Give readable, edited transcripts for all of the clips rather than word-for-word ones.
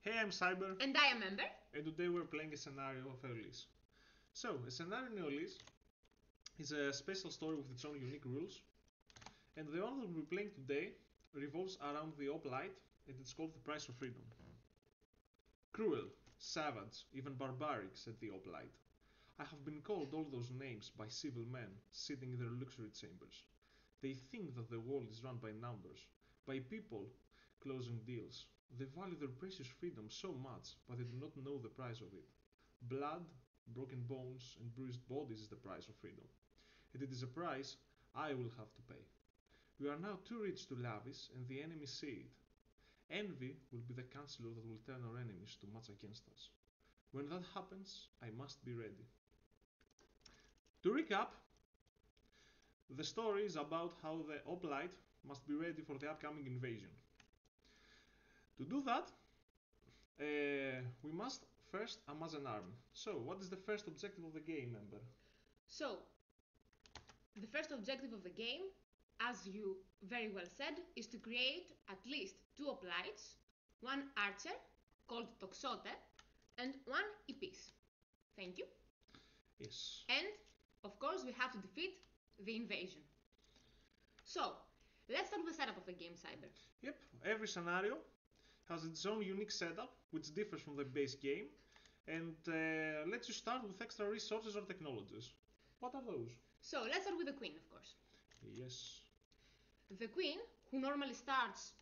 Hey, I'm Siber. And I am Ember. And today we're playing a scenario of Aeolis. So, a scenario in Aeolis is a special story with its own unique rules. And the one that we'll be playing today revolves around the Hoplite, and it's called the Price of Freedom. Cruel, savage, even barbaric, said the Hoplite. I have been called all those names by civil men sitting in their luxury chambers. They think that the world is run by numbers, by people closing deals. They value their precious freedom so much, but they do not know the price of it. Blood, broken bones, and bruised bodies is the price of freedom. And it is a price I will have to pay. We are now too rich to lavish, and the enemies see it. Envy will be the counselor that will turn our enemies to much against us. When that happens, I must be ready. To recap, the story is about how the Hoplite must be ready for the upcoming invasion. To do that, we must first amass an army. So, what is the first objective of the game, Ember? So, the first objective of the game, as you very well said, is to create at least 2 hoplites, 1 archer, called Toxote, and 1 Epis. Thank you. Yes. And, of course, we have to defeat the invasion. So, let's start with the setup of the game, Siber. Yep, every scenario has its own unique setup, which differs from the base game, and lets you start with extra resources or technologies. What are those? So, let's start with the queen, of course. Yes. The queen, who normally starts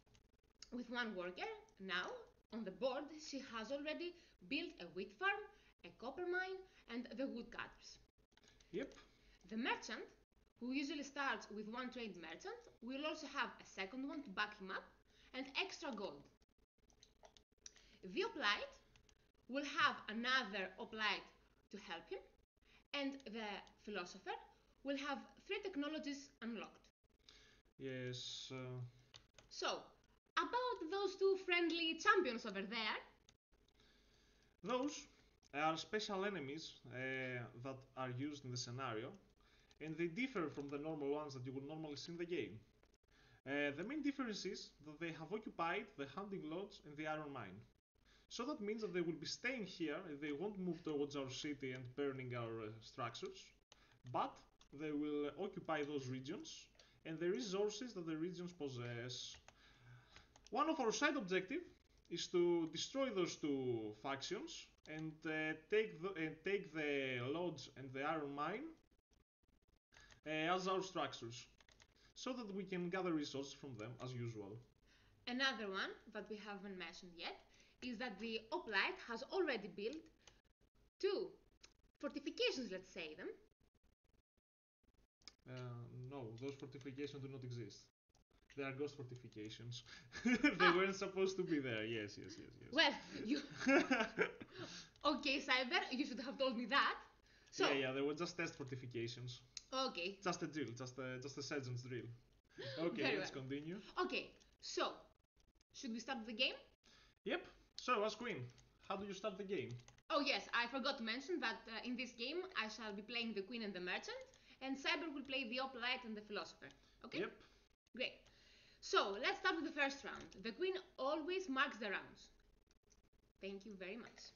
with 1 worker, now on the board she has already built a wheat farm, a copper mine, and the woodcutters. Yep. The merchant, who usually starts with 1 trained merchant, will also have a second one to back him up and extra gold. The hoplite will have another hoplite to help him, and the philosopher will have 3 technologies unlocked. Yes. So, about those 2 friendly champions over there. Those are special enemies that are used in the scenario, and they differ from the normal ones that you would normally see in the game. The main difference is that they have occupied the hunting lodge and the iron mine. So that means that they will be staying here, they won't move towards our city and burning our structures, but they will occupy those regions and the resources that the regions possess. One of our side objectives is to destroy those 2 factions and take the lodge and the iron mine as our structures, so that we can gather resources from them as usual. Another one that we haven't mentioned yet is that the hoplite has already built 2 fortifications, let's say them. No, those fortifications do not exist. They are ghost fortifications. They weren't supposed to be there. Yes. Well, you. Okay, Cyber, you should have told me that. So. Yeah, they were just test fortifications. Okay. Just a drill, just a sergeant's drill. Okay, Very let's well. continue. Okay, so should we start the game? Yep. So, as queen, how do you start the game? Oh yes, I forgot to mention that in this game I shall be playing the queen and the merchant, and Cyber will play the hoplite and the philosopher. Okay? Yep. Great. So let's start with the first round. The queen always marks the rounds. Thank you very much.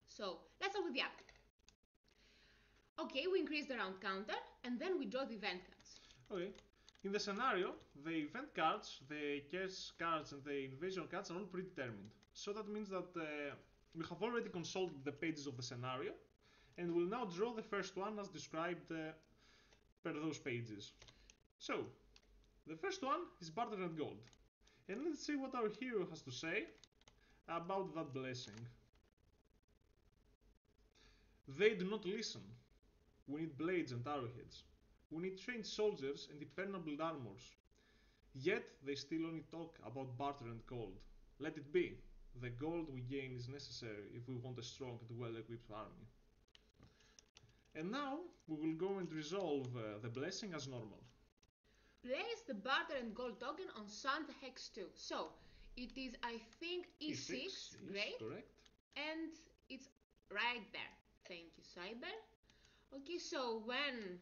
So let's start with the upkeep. Okay, we increase the round counter and then we draw the event cards. Okay. In the scenario, the event cards, the curse cards, and the invasion cards are all predetermined. So that means that we have already consulted the pages of the scenario, and we'll now draw the first one as described per those pages. So, the first one is barter and gold. And let's see what our hero has to say about that blessing. They do not listen. We need blades and arrowheads. We need trained soldiers and impenetrable armors. Yet they still only talk about barter and gold. Let it be. The gold we gain is necessary if we want a strong and well-equipped army. And now we will go and resolve the blessing as normal. Place the barter and gold token on Sand Hex 2. So it is, I think, E6. Yes, great. Correct. And it's right there. Thank you, Cyber. Okay, so when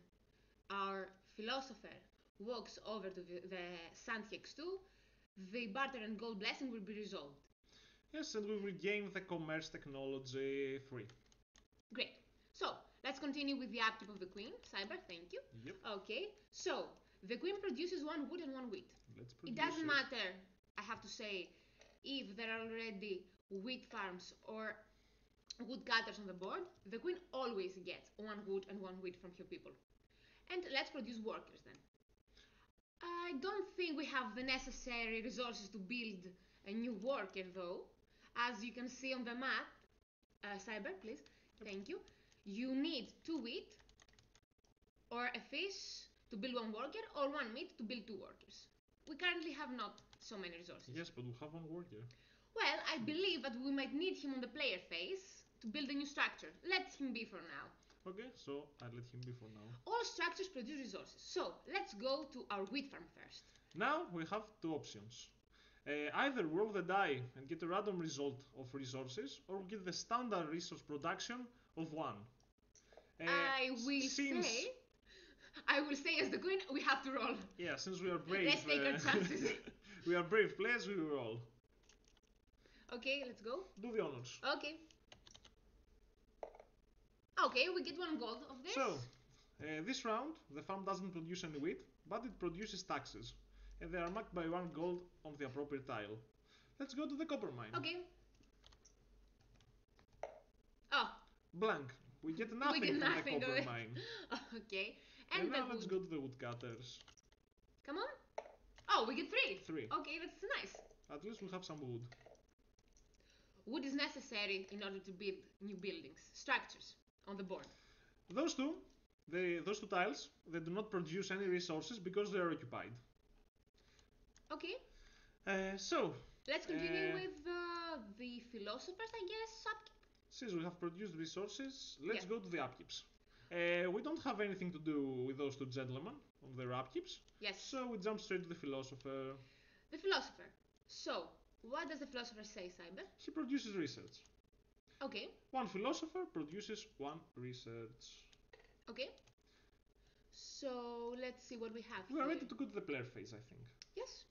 our philosopher walks over to the Sand Hex 2, the barter and gold blessing will be resolved. Yes, and we will gain the commerce technology free. Great. So let's continue with the upkeep of the queen. Siber, thank you. Yep. Okay. So the queen produces 1 wood and 1 wheat. Let's produce It doesn't matter, I have to say, if there are already wheat farms or woodcutters on the board. The queen always gets 1 wood and 1 wheat from her people. And let's produce workers then. I don't think we have the necessary resources to build a new worker though. As you can see on the map, Cyber, please, thank you. You need 2 wheat or a fish to build 1 worker or 1 meat to build 2 workers. We currently have not so many resources. Yes, but we have 1 worker. Well, I believe that we might need him on the player phase to build a new structure. Let him be for now. Okay, so I'll let him be for now. All structures produce resources. So let's go to our wheat farm first. Now we have 2 options. Either roll the die and get a random result of resources, or get the standard resource production of 1. I will say as the queen, we have to roll. Yeah, since we are brave. Let's take our chances. We are brave players, we will roll. Okay, let's go. Do the honors. Okay. Okay, we get 1 gold of this. So, this round, the farm doesn't produce any wheat, but it produces taxes. And they are marked by 1 gold on the appropriate tile. Let's go to the copper mine. Okay. Oh. Blank. We get nothing from the copper mine. Okay. And now let's go to the woodcutters. Come on. Oh, we get 3. 3. Okay, that's nice. At least we have some wood. Wood is necessary in order to build new buildings, structures on the board. Those two tiles, they do not produce any resources because they are occupied. Okay. So let's continue with the philosophers, I guess. Upkeep. Since we have produced resources, let's go to the upkeeps. We don't have anything to do with those 2 gentlemen on their upkeeps. Yes. So we jump straight to the philosopher. The philosopher. So, what does the philosopher say, Cyber? He produces research. Okay. 1 philosopher produces 1 research. Okay. So, let's see what we have We are ready to go to the player phase, I think. Yes.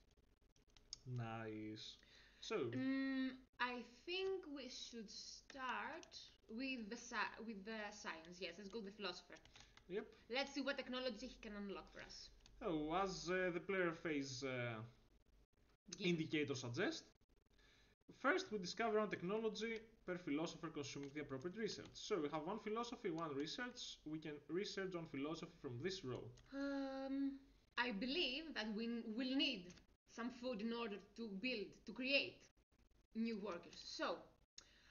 Nice. So, I think we should start with the science. Yes, let's go to the philosopher. Yep. Let's see what technology he can unlock for us. Oh, as the player phase indicator suggests, first we discover 1 technology per philosopher consuming the appropriate research. So we have 1 philosophy, 1 research. We can research on philosophy from this row. I believe that we will need some food in order to create new workers. So,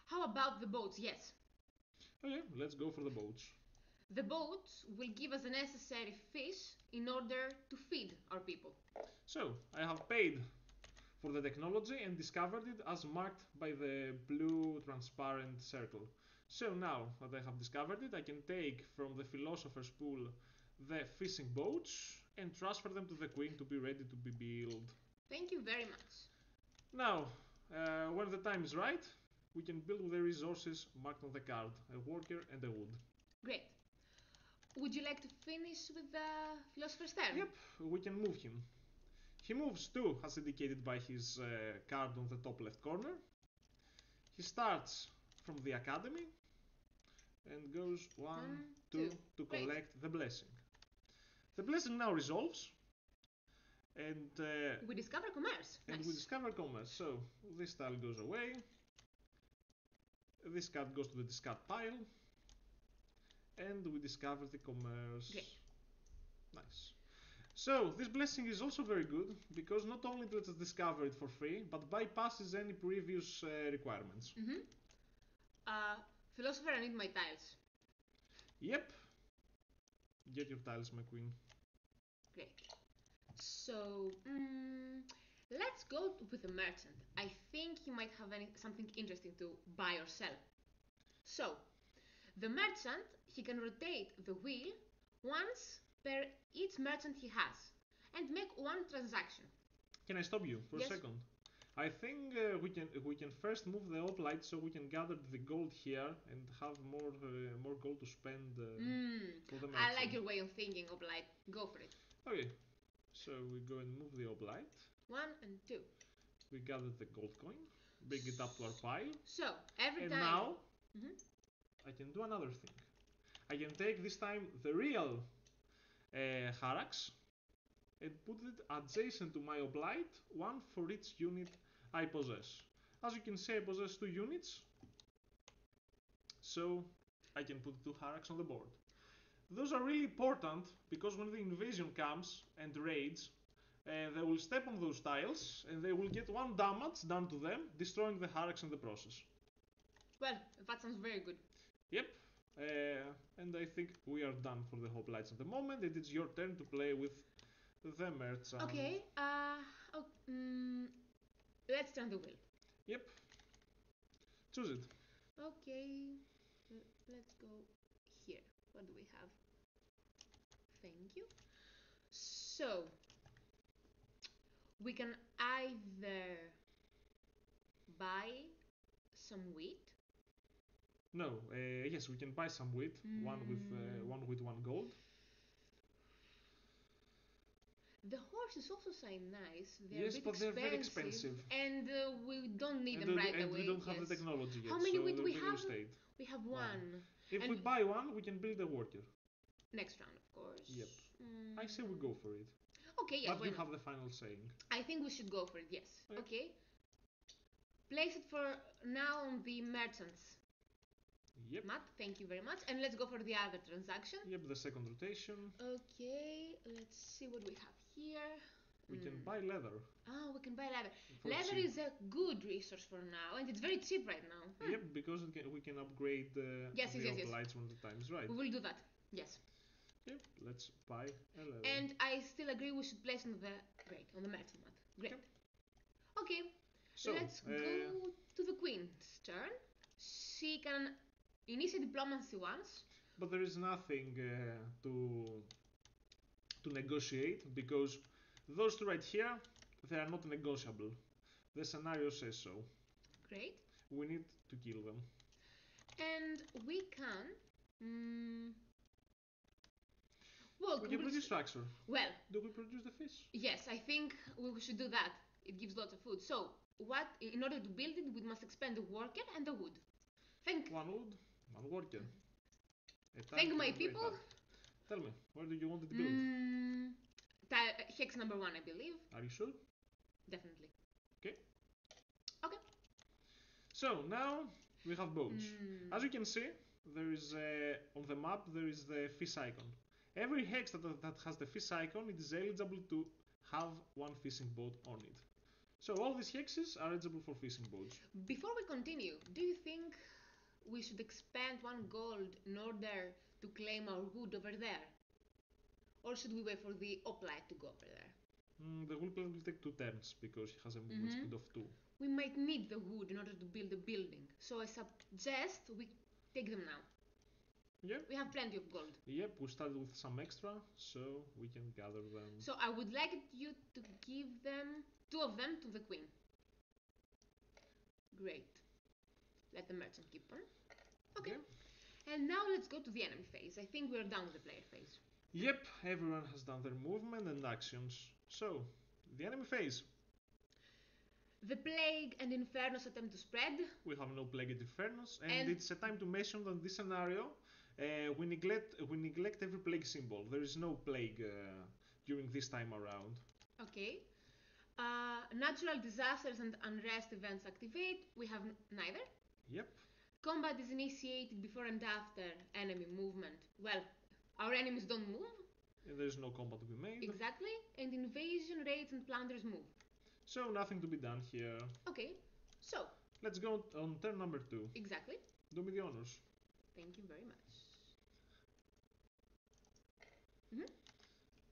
how about the boats? Yes. Okay, let's go for the boats. The boats will give us the necessary fish in order to feed our people. So, I have paid for the technology and discovered it as marked by the blue transparent circle. So now that I have discovered it, I can take from the philosopher's pool the fishing boats and transfer them to the queen to be ready to be built. Thank you very much. Now, when the time is right, we can build with the resources marked on the card, a worker and a wood. Great. Would you like to finish with the philosopher's turn? Yep, we can move him. He moves 2 as indicated by his card on the top left corner. He starts from the academy and goes 1, 2 to collect the blessing. The blessing now resolves. And we discover commerce. And nice. we discover commerce. So this tile goes away. This card goes to the discard pile. And we discover the commerce. Great. Nice. So this blessing is also very good because not only lets us discover it for free, but bypasses any previous requirements. Philosopher, I need my tiles. Yep. Get your tiles, my queen. Great. So, let's go with the merchant. I think he might have something interesting to buy or sell. So, the merchant, he can rotate the wheel once per each merchant he has and make 1 transaction. Can I stop you for yes. a second? I think we can first move the hoplite so we can gather the gold here and have more gold to spend for the merchant. I like your way of thinking, hoplite. Go for it. Okay, so we go and move the hoplite. 1 and 2. We gather the gold coin. bring it up to our pile. So every And time. now Mhm. I can do another thing. I can take this time the real Harax and put it adjacent to my Oblite, one for each unit I possess. As you can see, I possess 2 units, so I can put 2 Harax on the board. Those are really important because when the invasion comes and raids, they will step on those tiles and they will get 1 damage done to them, destroying the Harax in the process. Well, that sounds very good. Yep, and I think we are done for the hoplites at the moment. It is your turn to play with the merchant. Okay, let's turn the wheel. Yep. Choose it. Okay, let's go here. What do we have? Thank you. So, we can either buy some wheat. No, yes, we can buy some wheat. One with 1 gold. The horses also seem nice. They're Yes, a bit but they're expensive, very expensive. and we don't need And, them right and away. we don't have yes. the technology yet. How many so wheat do we have? State. We have one. If and we buy one, we can build a worker. Next round, of course. Yep. I say we go for it. Okay, yes. But you have the final saying. I think we should go for it. Yes. Okay. Okay. Place it for now on the merchants. Yep. Matt, thank you very much. And let's go for the other transaction. Yep, the second rotation. Okay, let's see what we have here. We can buy leather. Oh, we can buy leather. For Leather cheap. is a good resource for now, and it's very cheap right now. Yep, because we can upgrade the lights when the time is right. We will do that. Yes. Yep, let's buy a leather. And I still agree we should place on the merchant mat. Great. Okay. So let's go to the queen's turn. She can initiate diplomacy once. But there is nothing to negotiate because those 2 right here, they are not negotiable. The scenario says so. Great. We need to kill them. And we can. We can produce structure. Well, do we produce the fish? Yes, I think we should do that. It gives lots of food. So, in order to build it, we must expend the worker and the wood. Think. 1 wood, 1 worker. Thank my people. Tell me, where do you want it built? Hex number 1, I believe. Are you sure? Definitely. Okay. Okay. So now we have boats. As you can see, there is on the map there is the fish icon. Every hex that has the fish icon, it is eligible to have 1 fishing boat on it. So all these hexes are eligible for fishing boats. Before we continue, do you think we should expend 1 gold in order to claim our wood over there? Or should we wait for the hoplite to go over there? The hoplite will take 2 turns because he has a movement speed of 2. We might need the wood in order to build a building, so I suggest we take them now. Yep. We have plenty of gold. Yep, we started with some extra, so we can gather them. So I would like you to give them 2 of them to the queen. Great. Let the merchant keep on. Okay. And now let's go to the enemy phase. I think we're done with the player phase. Yep, everyone has done their movement and actions. So, the enemy phase. The plague and infernos attempt to spread. We have no plague and infernos, and it's a time to mention that in this scenario we neglect every plague symbol. There is no plague during this time around. Okay. Natural disasters and unrest events activate. We have neither. Yep. Combat is initiated before and after enemy movement. Well, our enemies don't move. And there's no combat to be made. Exactly. And invasion, raids, and plunders move. So nothing to be done here. Okay. So. Let's go on turn number 2. Exactly. Do me the honors. Thank you very much.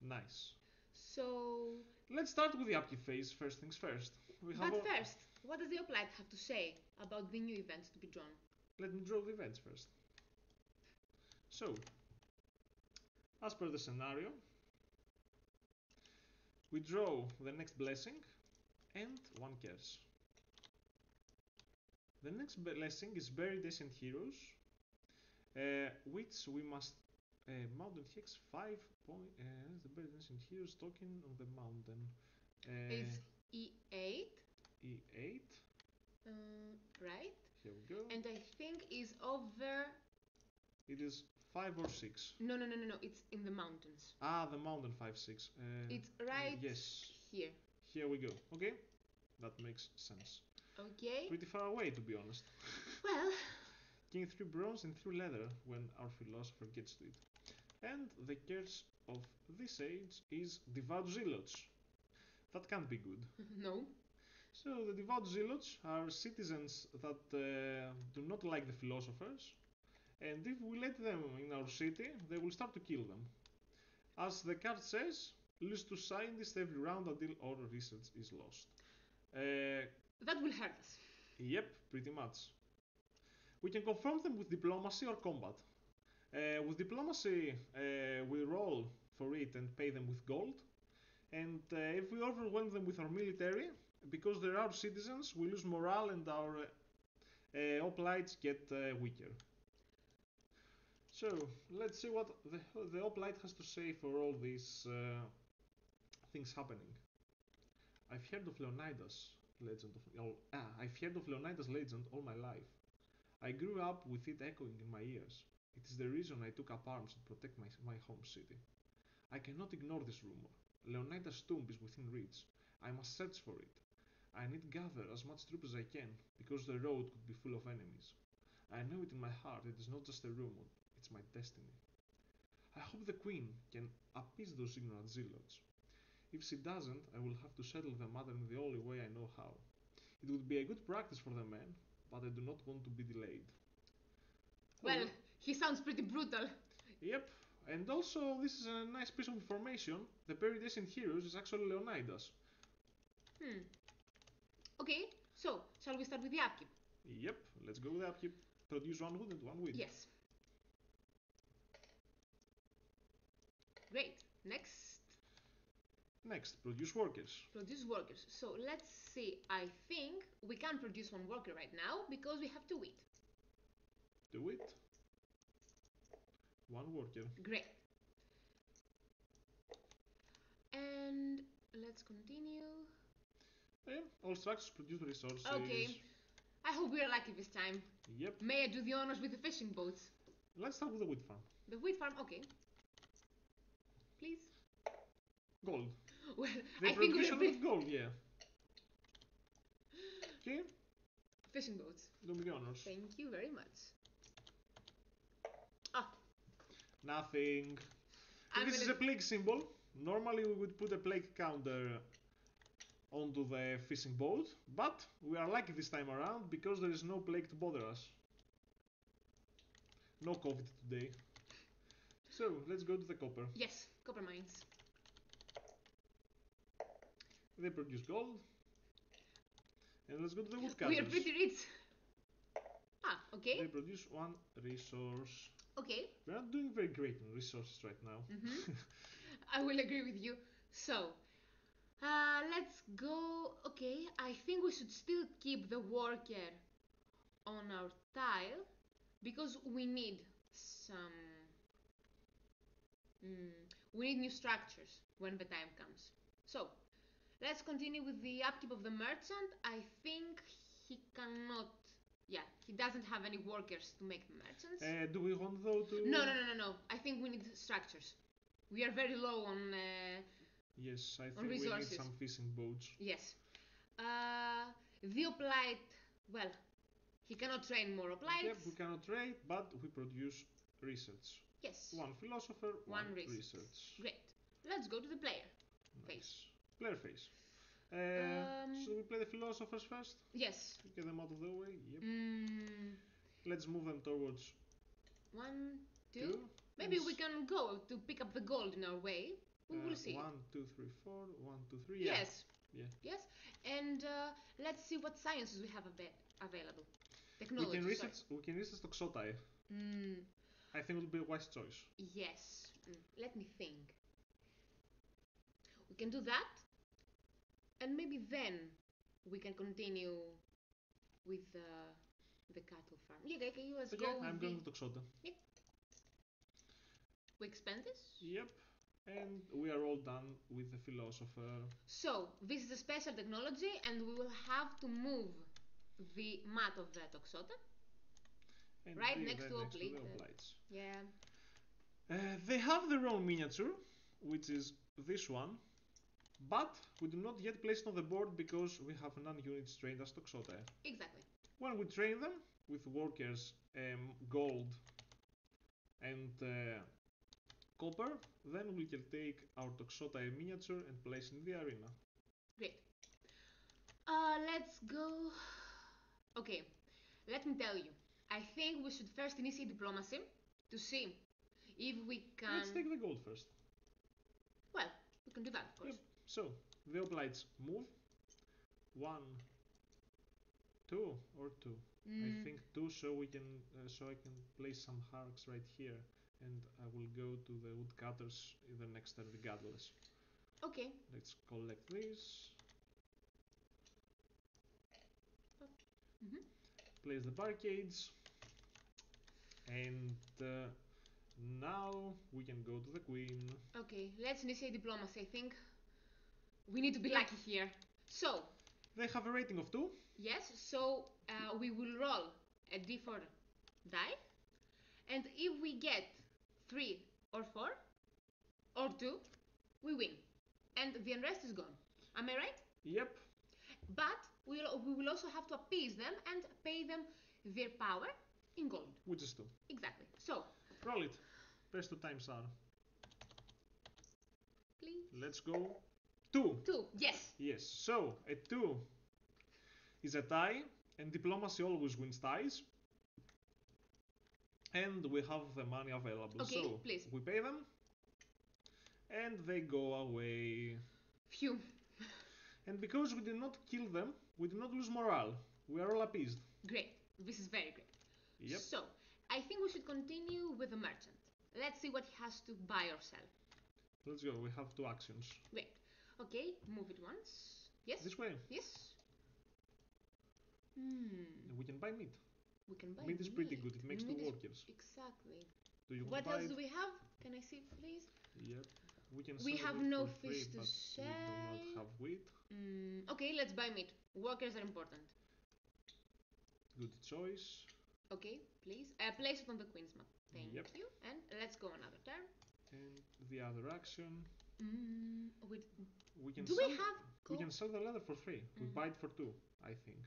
Nice. So. Let's start with the upkeep phase. First things first. First, what does the hoplite have to say about the new events to be drawn? Let me draw the events first. So, as per the scenario, we draw the next blessing and 1 curse. The next blessing is Buried Ancient Heroes, which we must mountain hex 5 point. The Buried Ancient Heroes token on the mountain. Is E8. E8. Right. Here we go. And I think is over. It is 5 or 6. No. It's in the mountains. Ah, the mountain 5, 6. It's right. Yes. Here. Here we go. Okay, that makes sense. Okay. Pretty far away, to be honest. Well. Gain 3 bronze and 3 leather when our philosopher gets to it. And the curse of this age is devout zealots. That can't be good. No. So the devout zealots are citizens that do not like the philosophers, and if we let them in our city, they will start to kill them. As the card says, lose to scientists every round until all research is lost. That will hurt us. Yep, pretty much. We can confront them with diplomacy or combat. With diplomacy, we roll for it and pay them with gold. And if we overwhelm them with our military, because they're our citizens, we lose morale and our hoplites get weaker. So let's see what the hoplite has to say for all these things happening. I've heard of Leonidas legend all my life. I grew up with it echoing in my ears. It is the reason I took up arms to protect my home city. I cannot ignore this rumor. Leonidas' tomb is within reach. I must search for it. I need to gather as much troops as I can, because the road could be full of enemies. I know it in my heart, it is not just a rumor, it's my destiny. I hope the queen can appease those ignorant zealots. If she doesn't, I will have to settle the matter in the only way I know how. It would be a good practice for the men, but I do not want to be delayed. Well, he sounds pretty brutal. Yep, and also this is a nice piece of information. The Peridescent Heroes is actually Leonidas. Okay, so shall we start with the upkeep? Yep, let's go with the upkeep. Produce 1 wood and 1 wheat. Yes. Great. Next, produce workers. Produce workers. So let's see. I think we can produce 1 worker right now because we have 2 wheat. 2 wheat. 1 worker. Great. And let's continue. Yeah, all structures produce resources. Okay. I hope we are lucky this time. Yep. May I do the honors with the fishing boats? Let's start with the wheat farm. The wheat farm, okay. Please. Gold. Well, They I think produce we're a lot of gold, yeah. Okay. Fishing boats. Do me the honors. Thank you very much. Ah. Nothing. This is a plague symbol. Normally we would put a plague counter onto the fishing boat, but we are lucky this time around because there is no plague to bother us. No COVID today. So let's go to the copper. Yes, copper mines. They produce gold. And let's go to the woodcutters. We are pretty rich. Ah, okay. They produce 1 resource. Okay. We're not doing very great in resources right now. I will agree with you. So, let's go. Okay, I think we should still keep the worker on our tile because we need some. We need new structures when the time comes. So, let's continue with the upkeep of the merchant. I think he cannot. Yeah, he doesn't have any workers to make the merchants. Do we want though to... No. I think we need structures. We are very low on Yes, I think resources. We need some fishing boats. Yes. The hoplite, well, he cannot train more hoplites. Yep, we cannot trade, but we produce research. Yes. 1 philosopher, 1 research. research. Great. Let's go to the player phase. Player phase. Should we play the philosophers first? Yes. Get them out of the way. Yep. Let's move them towards 1, 2. Maybe we can go to pick up the gold in our way. We will see. 1, 2, 3, 4. 1, 2, 3. Yeah. Yes. Yeah. Yes. And let's see what sciences we have available. Technology. We can research Toxotai. I think it would be a wise choice. Yes. Let me think. We can do that. And maybe then we can continue with the cattle farm. Yeah, okay, you let's go with I'm going to Toxota. Yep. We expand this? Yep. And we are all done with the philosopher. So, this is a special technology and we will have to move the mat of the Toxota. And Right they, next to next to the Oplite. Oplites. Yeah. They have their own miniature, which is this one, but we do not yet place it on the board because we have non-units trained as Toxotae. Exactly. When we train them with workers, gold, and copper, then we can take our Toxotae miniature and place it in the arena. Great. Let's go. Okay, let me tell you. I think we should first initiate diplomacy to see if we can. Let's take the gold first. Well, we can do that, of course. Yep. So the Oplites move. 1, 2, or 2. I think 2, so we can, so I can place some harks right here, and I will go to the woodcutters in the next turn regardless. Okay. Let's collect this. Place the barricades, and now we can go to the queen. Okay, let's initiate diplomacy. I think we need to be lucky here. So. They have a rating of 2. Yes, so we will roll a d4 die, and if we get 3 or 4 or 2, we win, and the unrest is gone. Am I right? Yep. But we will also have to appease them and pay them their power in gold. Which is 2. Exactly. So roll it. Press 2 times R. Please. Let's go. 2. 2. Yes. Yes. So a 2 is a tie, and diplomacy always wins ties. And we have the money available. Okay, so please. We pay them, and they go away. Phew. And because we did not kill them, we do not lose morale. We are all appeased. Great. This is very great. Yep. So I think we should continue with the merchant. Let's see what he has to buy or sell. Let's go. We have 2 actions. Great. Okay, move it once. Yes? This way. Yes. We can buy meat. We can buy meat is pretty good. It makes 2 workers. Exactly. Do you want What to buy else it? do we have? Can I see, please? Yep. We sell have the meat no for free, fish to but sell. we do not have wheat. Okay, let's buy meat. Workers are important. Good choice. Okay, please. Place it on the queen's map. Thank Yep. you. And let's go another turn. And the other action. We can do sell, we have? We can sell the leather for free. We buy it for 2, I think,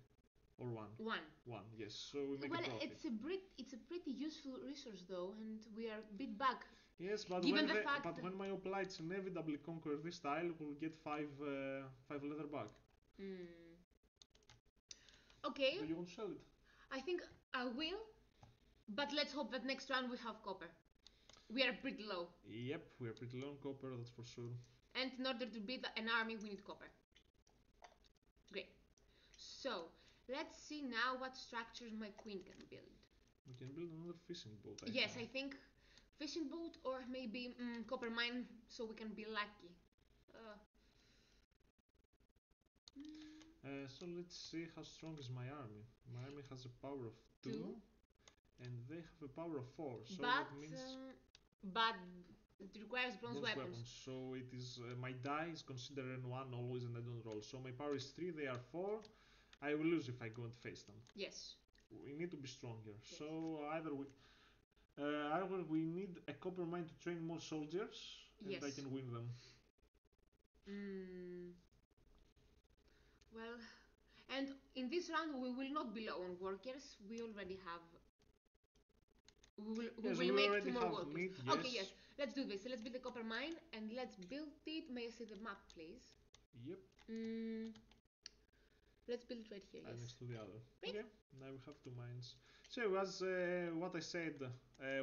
or 1. 1. Yes. So we make a profit. It's a pretty useful resource though, and we are a bit back. Yes, but given when the fact that when my Oplites inevitably conquer this tile, we'll get 5 leather back. Okay. Do you want to sell it? I think I will, but let's hope that next round we have copper. We are pretty low. Yep, we are pretty low on copper, that's for sure. And in order to beat an army, we need copper. Great. So, let's see now what structures my queen can build. We can build another fishing boat, I think fishing boat or maybe copper mine so we can be lucky. So let's see how strong is my army. My army has a power of 2. And they have a power of 4. So that means. But it requires bronze weapons. So it is my die is considered N1 always, and I don't roll. So my power is 3. They are 4. I will lose if I go and face them. Yes. We need to be stronger. Yes. So either we need a copper mine to train more soldiers, and I can win them. Well, and in this round we will not be low on workers. We already have. We will make 2 more workers. Meat, yes. Okay, yes. Let's do this. Let's build the copper mine and let's build it. May I see the map, please? Yep. Let's build it right here. Yes. Next to the other. Great. Okay. Now we have 2 mines. So as what I said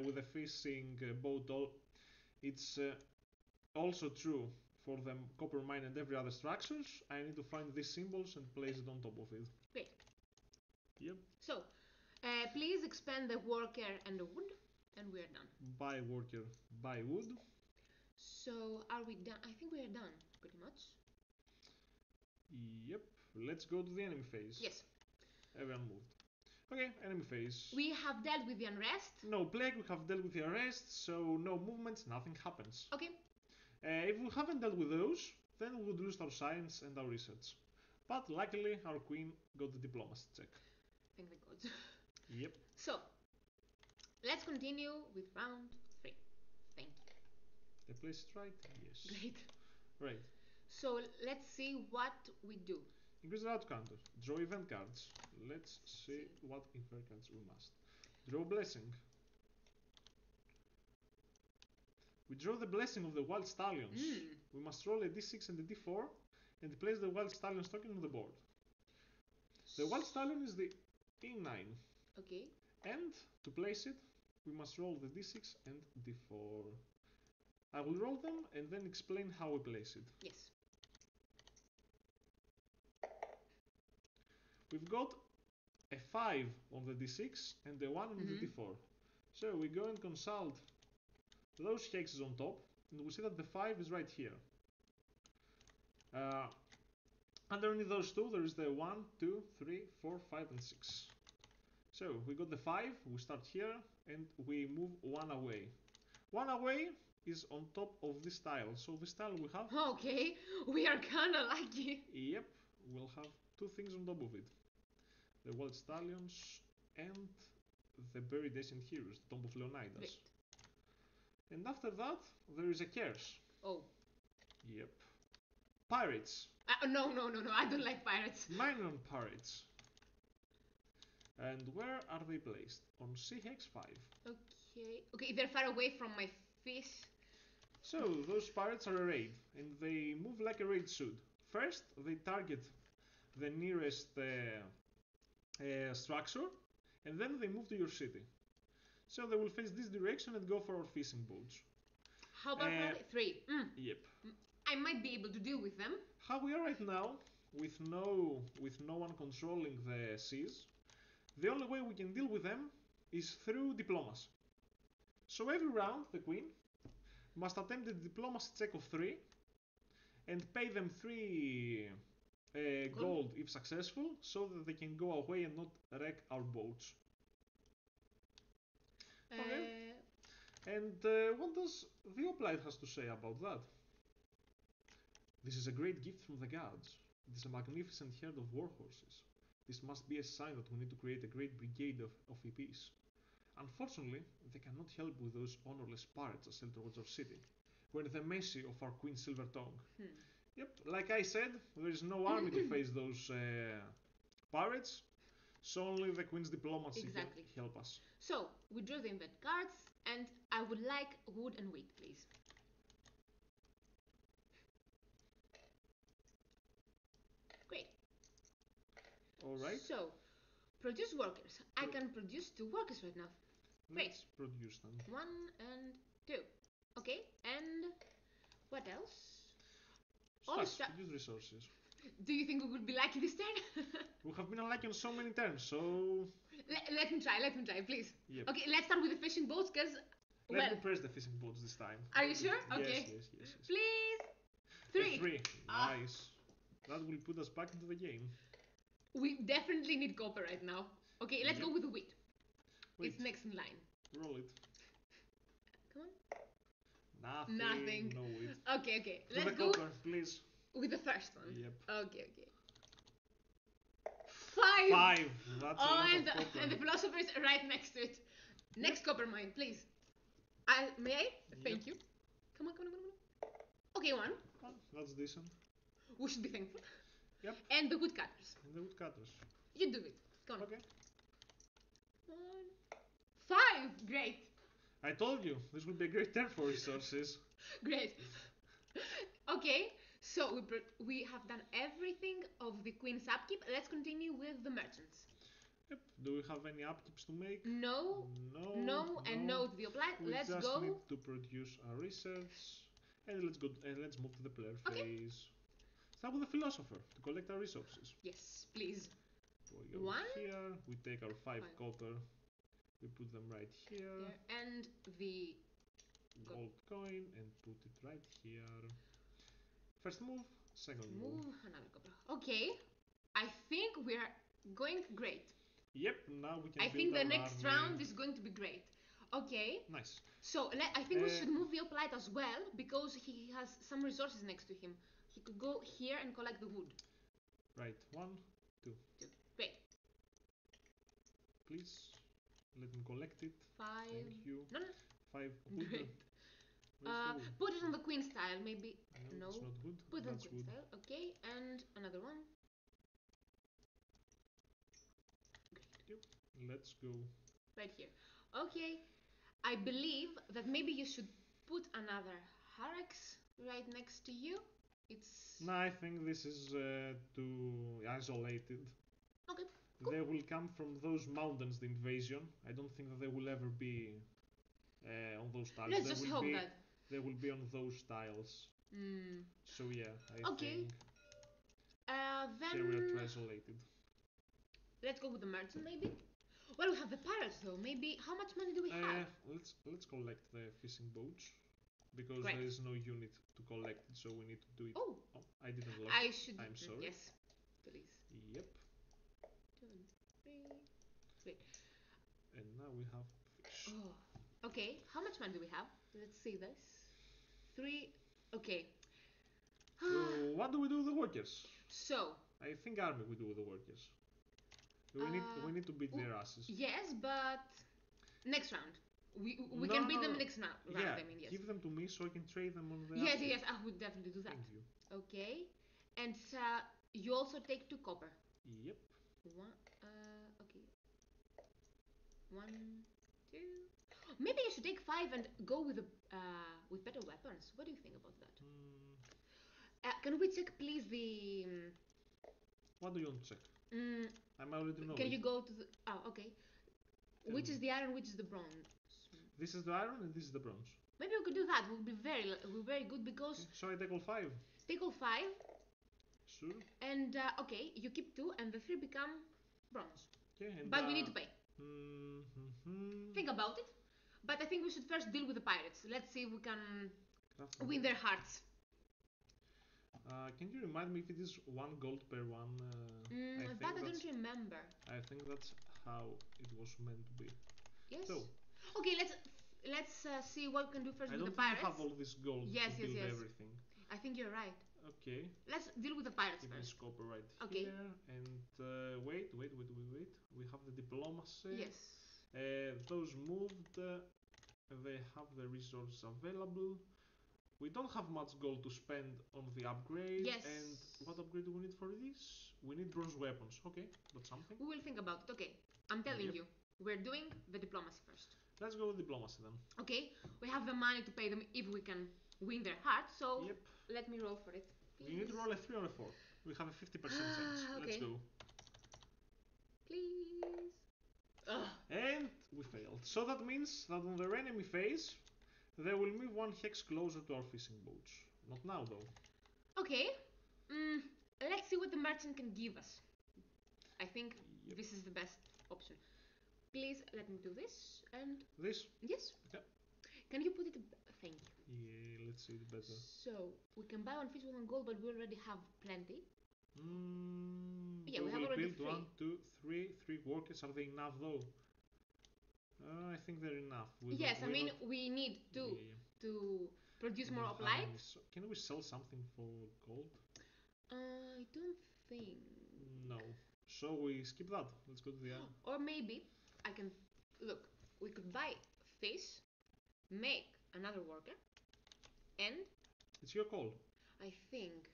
with the fishing boat, it's also true for the copper mine and every other structures. I need to find these symbols and place it on top of it. Great. Yep. So, please expand the worker and the wood, and we are done. Buy worker, buy wood. So, are we done? I think we are done, pretty much. Yep. Let's go to the enemy phase. Yes. Everyone moved. Okay, enemy phase. We have dealt with the unrest. No plague, we have dealt with the arrest, so no movements, nothing happens. Okay. If we haven't dealt with those, then we would lose our science and our research. But luckily, our queen got the diplomacy check. Thank the gods. Yep. So, let's continue with round 3. Thank you. The place it right? Yes. Great. Right. So, let's see what we do. Increase the route counter. Draw event cards. Let's see what event cards we must. Draw Blessing. We draw the Blessing of the Wild Stallions. We must roll a d6 and a d4 and place the Wild Stallions token on the board. The Wild Stallion is the E9. Okay. And to place it, we must roll the d6 and d4. I will roll them and then explain how we place it. Yes. We've got a 5 on the d6 and a 1 on the d4. So we go and consult those hexes on top, and we see that the 5 is right here. Underneath those two, there is the 1, 2, 3, 4, 5, and 6. So we got the 5, we start here, and we move 1 away. 1 away is on top of this tile, so this tile we have... Okay, we are kinda lucky. Yep, we'll have 2 things on top of it. The Wild Stallions and the Buried Ancient Heroes, the Tomb of Leonidas. Great. And after that, there is a curse. Oh. Yep. Pirates. No, I don't like pirates. Minor pirates. And where are they placed? On C-Hex 5. Okay, they're far away from my fish. So, those pirates are a raid, and they move like a raid should. First, they target the nearest structure, and then they move to your city. So they will face this direction and go for our fishing boats. How about 3? Yep. I might be able to deal with them. How we are right now, with no one controlling the seas, the only way we can deal with them is through diplomacy. So every round, the queen must attempt a diplomacy check of 3 and pay them 3 gold if successful, so that they can go away and not wreck our boats. Okay. And what does the Hoplite has to say about that? This is a great gift from the gods. It is a magnificent herd of war horses. This must be a sign that we need to create a great brigade of EPs. Unfortunately, they cannot help with those honorless pirates that sail towards our city. We're at the mercy of our Queen Silver Tongue. Yep, like I said, there is no army to face those pirates, so only the Queen's diplomacy can help us. So, we draw the event cards, and I would like wood and wheat, please. Great. Alright. So, produce workers. I can produce 2 workers right now. Great. Let's produce them. 1 and 2. Okay, and what else? Produce resources. Do you think we will be lucky this turn? We have been unlucky on so many turns, so... Let me try, please. Yep. Okay, let's start with the fishing boats, because... Let me press the fishing boats this time. Are you sure? Yes, okay. Yes. Please! 3! 3. Nice. That will put us back into the game. We definitely need copper right now. Okay, let's go with the wheat. It's next in line. Roll it. Come on. Nothing. No wheat. Okay. To Let's the go copper, please. with the first one. Yep. Okay. 5! 5. That's a lot of copper. And the philosopher is right next to it. Next copper mine, please. May I? Thank you. Come on. Okay, 1. That's decent. We should be thankful. Yep. And the woodcutters. You do it. Come on. Okay. 1. 5! Great. I told you, this will be a great turn for resources. Great. Okay, so we have done everything of the Queen's upkeep. Let's continue with the merchants. Yep. Do we have any upkeeps to make? No, and no to the Hoplite. Let's go. We just need to produce our research, and let's move to the player phase. Start with the philosopher to collect our resources. Yes, please. We go here. We take our 5 copper. We put them right here. And the gold coin and put it right here. First move, second move. Another copper. Okay, I think we are going great. Yep, now we can. I think the next round is going to be great. Okay. Nice. So I think we should move the Hoplite as well, because he has some resources next to him. He could go here and collect the wood. Right. 1, 2. Great. please. Let me collect it. 5. Thank you. No. 5 wood. Great. Where's the wood? Put it on the queen style, maybe. No, it's not wood. Put it on That's queen wood. style. Okay, and another one. Great. Yep. Let's go. Right here. Okay, I believe that maybe you should put another Hyrax right next to you. It's... No, I think this is too isolated. Okay, cool. They will come from those mountains, the invasion. I don't think that they will ever be on those tiles. Let's just hope that. They will be on those tiles. So yeah, I think here we are too isolated. Let's go with the merchant maybe. Well, we have the pirates though. Maybe how much money do we have? Let's collect the fishing boats because Great. there is no unit to collect it, so we need to do it. Oh, I didn't lock. I should. I'm sorry. Yes, please. Yep. 2 and 3. Great. And now we have fish. Oh, okay. How much money do we have? Let's see this. 3. Okay. So what do we do with the workers? So I think army we do with the workers. We need to beat their asses. Yes, but next round. We No, can beat no, them no. next round. Yeah, I mean, yes. give them to me so I can trade them on the. Yes, upkeep. yes, I would definitely do that. Thank you. Okay, and you also take 2 copper. Yep. Okay. 1, 2. Maybe I should take 5 and go with better weapons. What do you think about that? Can we check, please, the? What do you want to check? I'm already know. Can you go to the? Oh, okay. Which is the iron? Which is the bronze? This is the iron and this is the bronze. Maybe we could do that. We'll be very good because. Okay. So I take all 5. Take all 5. Sure. And okay, you keep 2, and the 3 become bronze. Okay. And, but we need to pay. Think about it. But I think we should first deal with the pirates. Let's see if we can win their hearts. Can you remind me if it is 1 gold per one? I don't remember. I think that's how it was meant to be. Yes. So. Okay, let's see what we can do first with the pirates. I don't have all this gold to build everything. I think you're right. Okay. Let's deal with the pirates first. This copper right here. And wait. We have the diplomacy. Yes. Those moved. They have the resources available. We don't have much gold to spend on the upgrade. Yes. And what upgrade do we need for this? We need bronze weapons. Okay, that's something. We will think about it. Okay, I'm telling you. We're doing the diplomacy first. Let's go with diplomacy then. Okay, we have the money to pay them if we can win their hearts. So let me roll for it. Please. You need to roll a 3 or a 4. We have a 50% chance. Okay. Let's go. Please. And we failed. So that means that on their enemy phase, they will move 1 hex closer to our fishing boats. Not now though. Okay. Let's see what the merchant can give us. I think this is the best option. Please let me do this and. This? Yes. Okay. Can you put it? Thank you. Yeah, let's see it better. So we can buy 1 fish, 1 gold, but we already have plenty. Yeah, we have already build 1, 2, 3 workers. Are they enough though? I think they're enough. We need to produce more hoplites. Can we sell something for gold? I don't think. No. So we skip that. Let's go to the other. Or maybe I can look. We could buy fish, make another worker, and. It's your call. I think.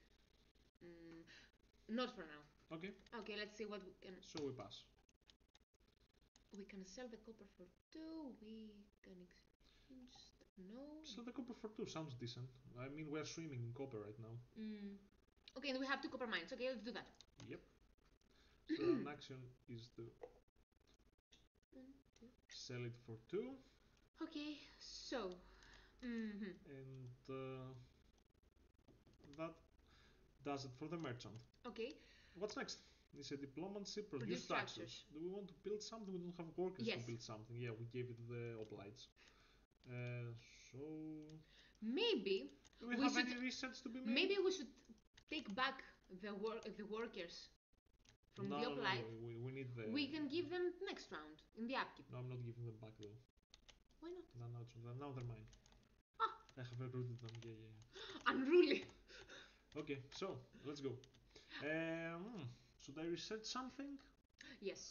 Not for now. Okay. Okay, let's see what we can. So we pass. We can sell the copper for 2. We can exchange. No. Sell the copper for 2 sounds decent. I mean, we're swimming in copper right now. Okay, and we have 2 copper mines. Okay, let's do that. Yep. So an action is to sell it for 2. Okay, so. And that does it for the merchant. Okay. What's next? It's a diplomacy, produce structures. Do we want to build something? We don't have workers to build something. Yeah, we gave it the hoplites. So. Maybe. Do we have any research to be made? Maybe we should take back the workers from the hoplite. No, we need the. We can give them next round in the upkeep. No, I'm not giving them back though. Why not? Now they're mine. I have recruited them. Yeah. Unruly. Okay, so let's go. Should I research something? Yes.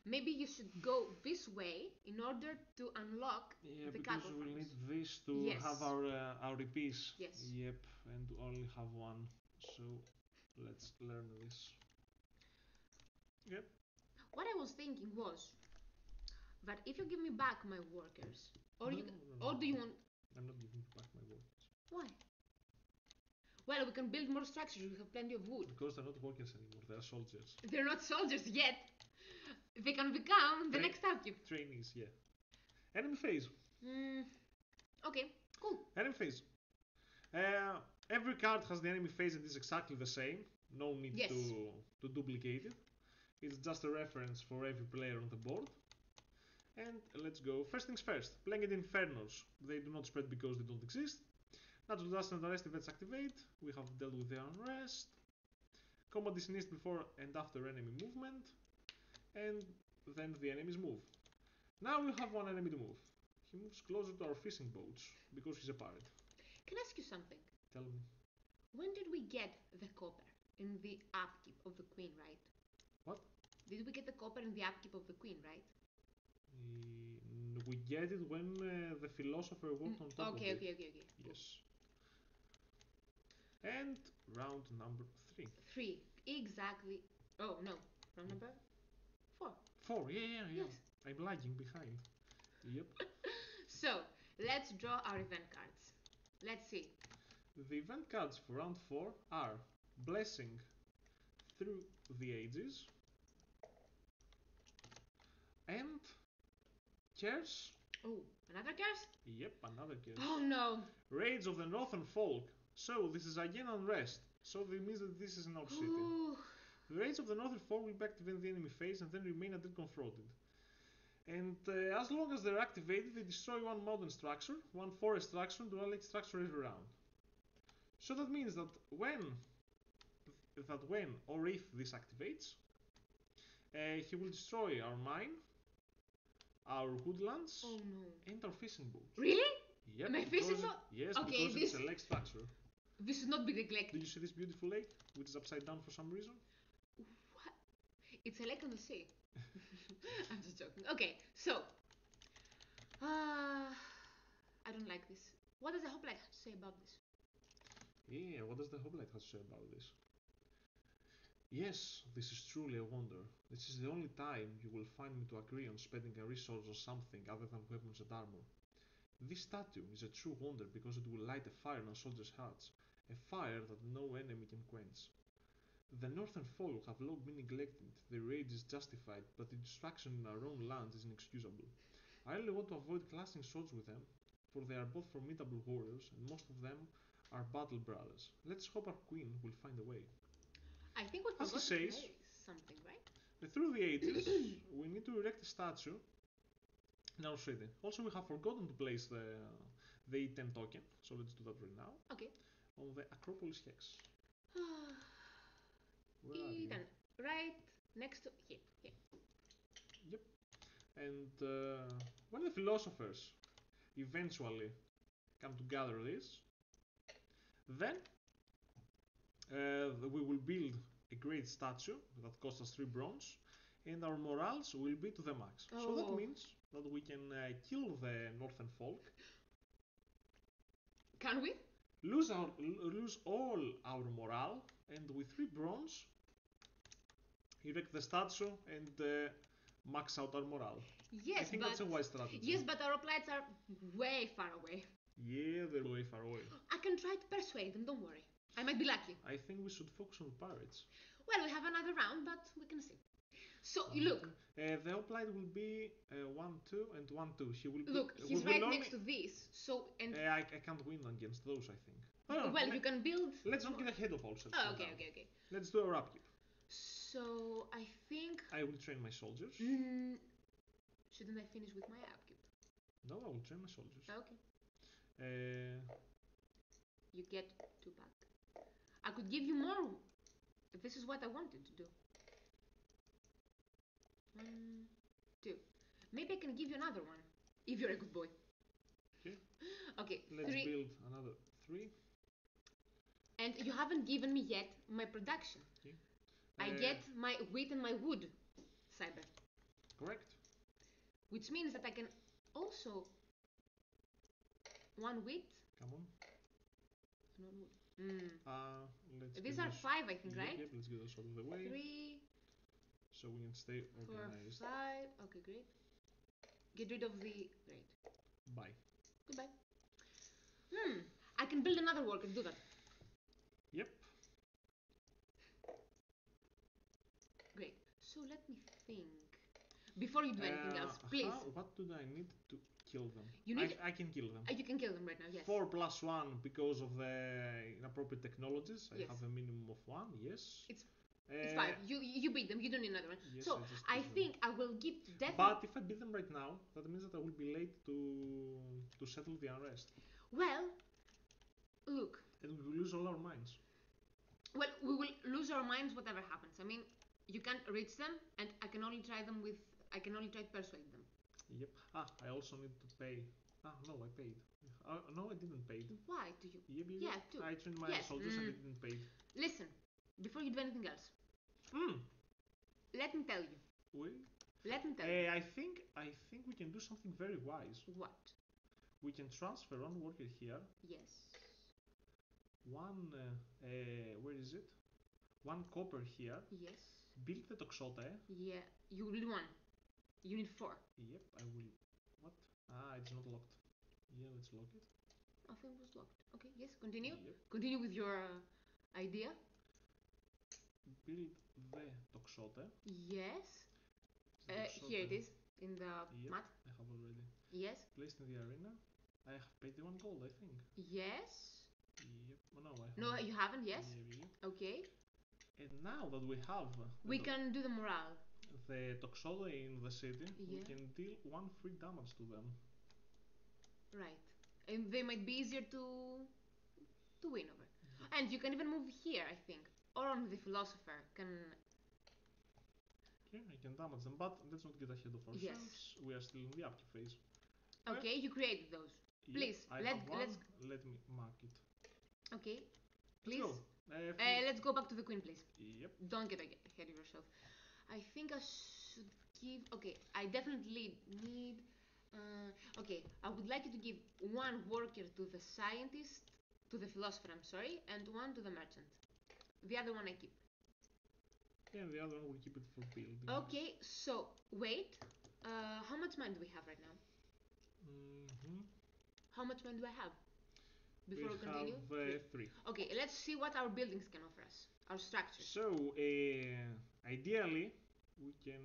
Maybe you should go this way in order to unlock Yeah, the because cattle we'll farms. need this to Yes. have our repeats. Yes. Yep, and only have one. So let's learn this. Yep. What I was thinking was that if you give me back my workers, or No. do you want? I'm not giving you back my workers. Why? Well, we can build more structures. We have plenty of wood. Because they're not workers anymore. They are soldiers. They're not soldiers yet. They can become the next upkeep. Trainees, yeah. Enemy phase. Okay, cool. Enemy phase. Every card has the enemy phase and is exactly the same. No need to duplicate it. It's just a reference for every player on the board. And let's go. First things first. Plagued Infernos. They do not spread because they don't exist. Natural Dust and Unrest events activate. We have dealt with the Unrest. Combat is finished before and after enemy movement. And then the enemies move. Now we have one enemy to move. He moves closer to our fishing boats because he's a pirate. Can I ask you something? Tell me. When did we get the copper in the upkeep of the queen, right? What? Did we get the copper in the upkeep of the queen, right? We get it when the philosopher walked on top of it. Okay. Yes. And round number 3. 3, exactly. Oh no, round number 4. 4, yeah. Yes. I'm lagging behind. Yep. So, let's draw our event cards. Let's see. The event cards for round 4 are Blessing Through the Ages and Curse. Oh, another curse? Yep, another curse. Oh no. Rage of the Northern Folk. So this is again Unrest. So it means that this is an Orc City. The Rage of the Northern Folk will be activated in the enemy phase and then remain until confronted. And as long as they're activated, they destroy one mountain structure, one forest structure, and one lake structure every round. So that means that when or if this activates, he will destroy our mine, our woodlands, and our fishing boats. Really? Yep. My fishing boat? Yes, okay, because it's a lake structure. This should not be neglected. Do you see this beautiful lake, which is upside down for some reason? What? It's a lake on the sea. I'm just joking. Okay, so I don't like this. What does the hoplite have to say about this? Yeah, what does the hoplite have to say about this? Yes, this is truly a wonder. This is the only time you will find me to agree on spending a resource on something other than weapons and armor. This statue is a true wonder because it will light a fire in our soldiers' hearts, a fire that no enemy can quench. The northern folk have long been neglected, their rage is justified, but the destruction in our own land is inexcusable. I only want to avoid clashing swords with them, for they are both formidable warriors, and most of them are battle brothers. Let's hope our queen will find a way. I think we forgot to place something, right? Through the ages, we need to erect a statue in our city. Also, we have forgotten to place the E10 token, so let's do that right now. Okay. On the Acropolis Hex. Where are you? Right next to here. Yep. And when the philosophers eventually come to gather this, then we will build a great statue that costs us 3 bronze, and our morals will be to the max. So that means that we can kill the northern folk. Can we? Lose all our morale, and with 3 bronze, erect the statue and max out our morale. Yes, I think that's a wise strategy. Yes, but our hoplites are way far away. Yeah, they're way far away. I can try to persuade them, don't worry. I might be lucky. I think we should focus on pirates. Well, we have another round, but we can see. So, look. The hoplite will be 1, 2, and 1, 2. He will look, he's right next to this. So, and I can't win against those, I think. Well, you can build. Let's not get ahead of ourselves. Oh, okay. Let's do our upkeep. So, I think I will train my soldiers. Shouldn't I finish with my upkeep? No, I will train my soldiers. Okay. You get 2 back. I could give you more. This is what I wanted to do. 1, 2. Maybe I can give you another one, if you're a good boy. Okay. Let's build another 3. And you haven't given me yet my production. I get my wheat and my wood, Siber. Correct. Which means that I can also one wheat. Come on. One wood. Let's These get are this. 5, I think, Yep, right? yep, let's get this out of the way. 3, So we can stay 4, organized. 5. Okay, great. Get rid of the. Great. Bye. Goodbye. I can build another worker. Do that. Yep. Great. So let me think. Before you do anything else, please. What do I need to kill them? You need. I can kill them. You can kill them right now. Yes. 4+1 because of the inappropriate technologies. Yes. I have a minimum of 1. Yes. It's 5. You beat them. You don't need another one. Yes, so I think I will give definitely. But if I beat them right now, that means that I will be late to settle the unrest. Well, look. And we will lose all our mines. Well, we will lose our minds whatever happens. I mean, you can't reach them, and I can only try to persuade them. Yep. I also need to pay. No, I paid. No, I didn't pay. Why do you? Yep. Yeah, too. I trained my soldiers and I didn't pay. Listen, before you do anything else. Let me tell you. Wait. Let me tell you. I think we can do something very wise. What? We can transfer one worker here. Yes. One, where is it? 1 copper here. Yes. Build the Toxote. Yeah, you need 1. You need 4. Yep, I will. What? It's not locked. Yeah, let's lock it. I think it was locked. Okay, yes, continue. Yep. Continue with your idea. Build the Toxote. Yes. Here it is in the mat. I have already. Yes. Placed in the arena. I have paid the 1 gold, I think. Yes. Yep. Oh, no, I haven't. No, you haven't. Yes. Yep. Okay. And now that we have we can do the morale. The Toxote in the city, we can deal 1 free damage to them. Right. And they might be easier to win over. And you can even move here, I think. Or on the philosopher can. Yeah, I can damage them, but let's not get ahead of ourselves. We are still in the upkeep phase. Okay, you created those. Please, let's let me mark it. Okay, please. Let's go. Let's go back to the queen, please. Yep. Don't get ahead of yourself. I think I should give. Okay, I definitely need. Okay, I would like you to give 1 worker to the scientist, to the philosopher. I'm sorry, and 1 to the merchant. The other one I keep. Yeah, the other one will keep it for building. Okay, so wait. How much money do we have right now? How much money do I have? Before we continue? Have 3. Okay, let's see what our buildings can offer us. Our structures. So, ideally, we can.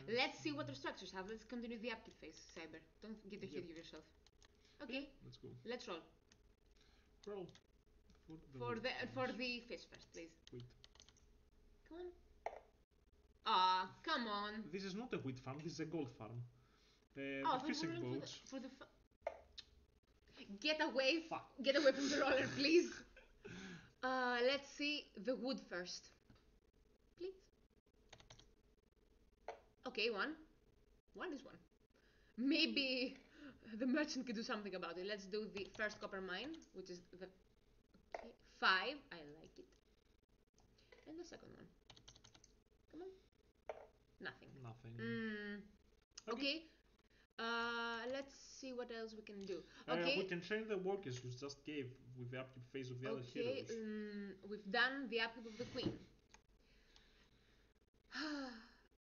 Let's see what our structures have. Let's continue the upkeep phase, Siber. Don't get ahead of yourself. Okay. Yeah, let's go. Let's roll. Roll. For the fish first, please. Wait. Come on. Come on. This is not a wheat farm. This is a gold farm. The fishing boats. Get away. Get away from the roller, please. Let's see the wood first. Please. Okay, 1. 1 is 1. Maybe the merchant could do something about it. Let's do the first copper mine, which is the 5. I like it. And the second one. Come on. Nothing. Okay. Let's see what else we can do. Okay. We can train the workers you just gave with the upkeep phase of the other heroes. We've done the upkeep of the queen.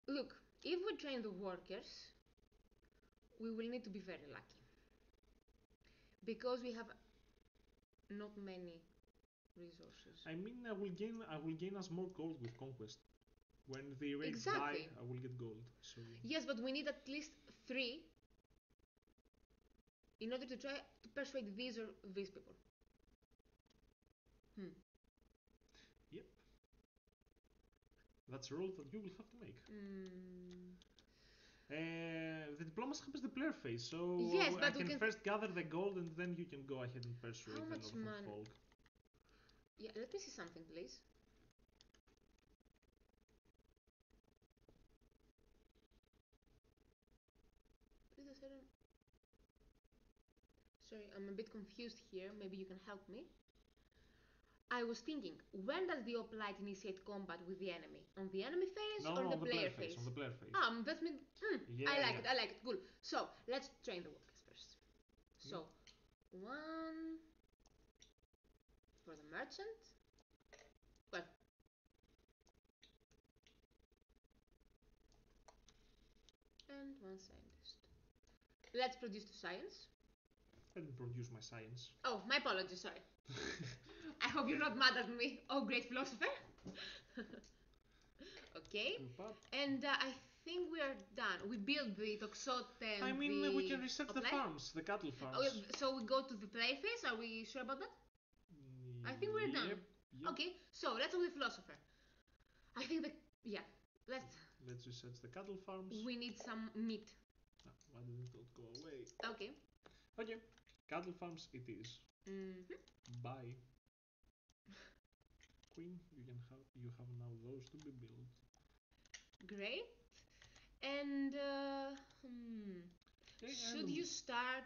Look, if we train the workers, we will need to be very lucky. Because we have not many resources. I mean, I will gain us more gold with conquest. When the raids die, I will get gold. So yes, but we need at least 3 in order to try to persuade these or these people. Yep. That's a roll that you will have to make. The diplomacy hub is the player phase, so yes, but I can first gather the gold and then you can go ahead and persuade the Northern folk. Yeah, let me see something, please. Sorry, I'm a bit confused here. Maybe you can help me. I was thinking, when does the Hoplite initiate combat with the enemy? On the enemy phase or No, the on the player phase. phase? On the player phase. That's me. Yeah, I like yeah. it. I like it. Cool. So let's train the workers first. So 1 for the merchant. Well, and 1 scientist. Let's produce 2 science. Let me produce my science. Oh, my apologies. Sorry. I hope you're not mad at me. Oh, great philosopher. Okay. And I think we are done. We build the Toxote and I mean, the we can reset the Hoplite. farms, the cattle farms. So we go to the play phase. Are we sure about that? I think we're done. Yep. Okay, so let's go with philosopher. I think that let's reset the cattle farms. We need some meat. No, why did it not go away? Okay. Okay, cattle farms it is. Bye. Queen, you have now those to be built. Great. And should you start?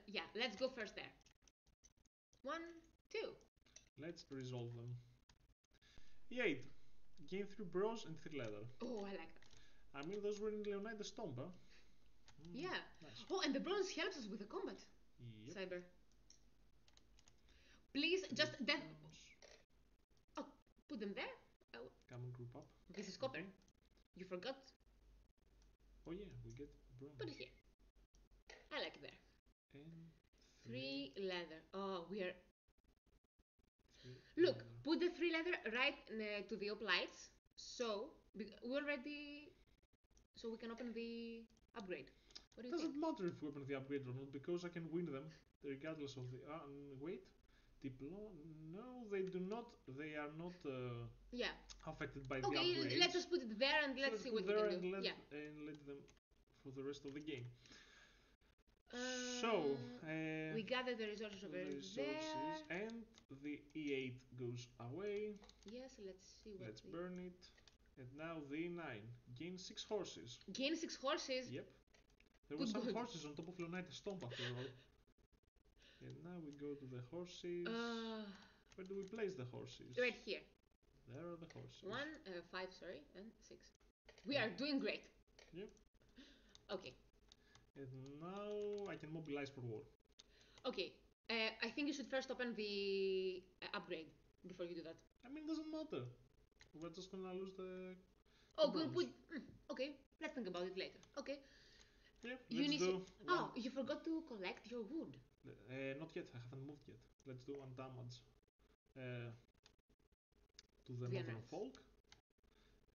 Yeah, let's go first there. 1, 2. Let's resolve them. E8. Gain 3 bronze and 3 leather. Oh, I like that. I mean, those were in Leonidas Tomb, huh? Yeah. Nice. Oh, and the bronze helps us with the combat. Yep. Siber. Please, just then. Oh, put them there. Oh. Come and group up. This is copper. Okay. You forgot. Oh yeah, we get bronze. Put it here. I like it there. And 3 leather. Oh, we are. Look, put the 3 leather right to the Hoplites. So we already. So we can open the upgrade. What do you Doesn't think? matter if we open the upgrade or not, because I can win them regardless of the. Wait. No, they do not. They are not. Yeah. Affected by the upgrades. Okay, let's just put it there and let's see what we can do. And let them for the rest of the game. We gather the resources over there. And the E8 goes away. Yes, let's see what. Let's burn it. And now the E9 gain 6 horses. Gain 6 horses. Yep. There were some horses on top of Leonidas Tomb after all. And now we go to the horses. Where do we place the horses? Right here. There are the horses. 5, sorry, and 6. We are doing great. Yep. Okay. And now I can mobilize for war. Okay. I think you should first open the upgrade before you do that. I mean, it doesn't matter. We're just gonna lose the. Okay, let's think about it later. Okay. Yeah, let's do. Oh, you forgot to collect your wood. Not yet. I haven't moved yet. Let's do 1 damage to the northern folk.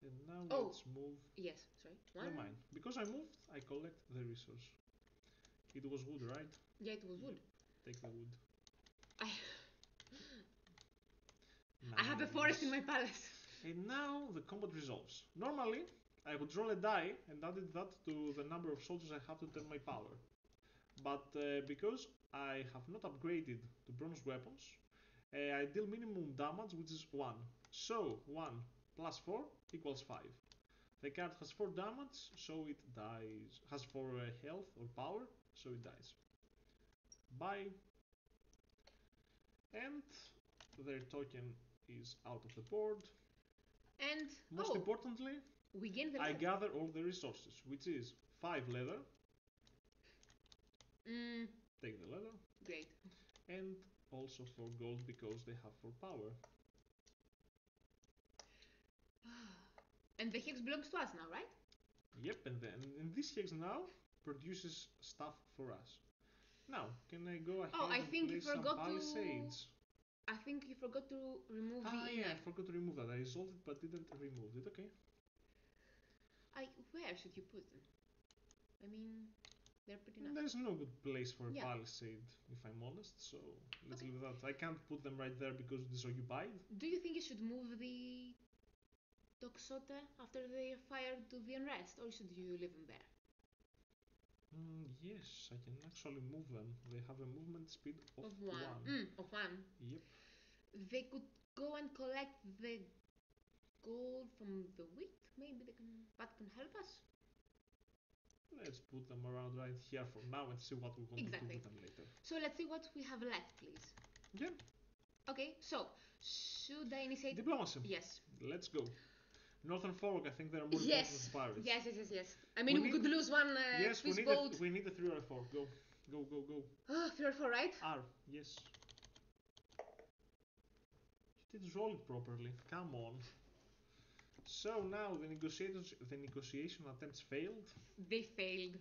And now let's move. Yes, sorry. Never mind. Because I moved, I collect the resource. It was wood, right? Yeah, it was wood. Take the wood. I have a forest in my palace. And now the combat resolves. Normally, I would roll a die and added that to the number of soldiers I have to turn my power. But because I have not upgraded to bronze weapons, I deal minimum damage, which is 1. So 1 plus 4 equals 5. The card has 4 damage, so it dies. Has 4 health or power, so it dies. Bye. And their token is out of the board. And most importantly, we gain the I gather all the resources, which is 5 leather. Take the leather. Great. And also 4 gold because they have 4 power. And the hex belongs to us now, right? Yep, and this hex now produces stuff for us. Now, can I go ahead and place some palisades? I think you forgot to remove the E9. Yeah, I forgot to remove that. I resolved it but didn't remove it. Okay. Where should you put them? I mean, they're pretty nice. There's no good place for a palisade, if I'm honest, so let's leave that. I can't put them right there because it is occupied. Do you think you should move the Toxote after they are fired to the unrest, or should you leave them there? Yes, I can actually move them. They have a movement speed of 1. Of 1? Yep. They could go and collect the gold from the wheat. Maybe that can help us. Let's put them around right here for now and see what we want to do with them later. So let's see what we have left, please. Yeah. Okay, so Should I initiate? Diplomacy. Yes. Let's go. Northern Fork, I think there are more important Yes. pirates. Yes. I mean, we could lose one yes, fish boat. we need a 3 or a 4. Go. Oh, 3 or 4, right? R, yes. You did roll it properly. Come on. So now the negotiation attempts failed. They failed.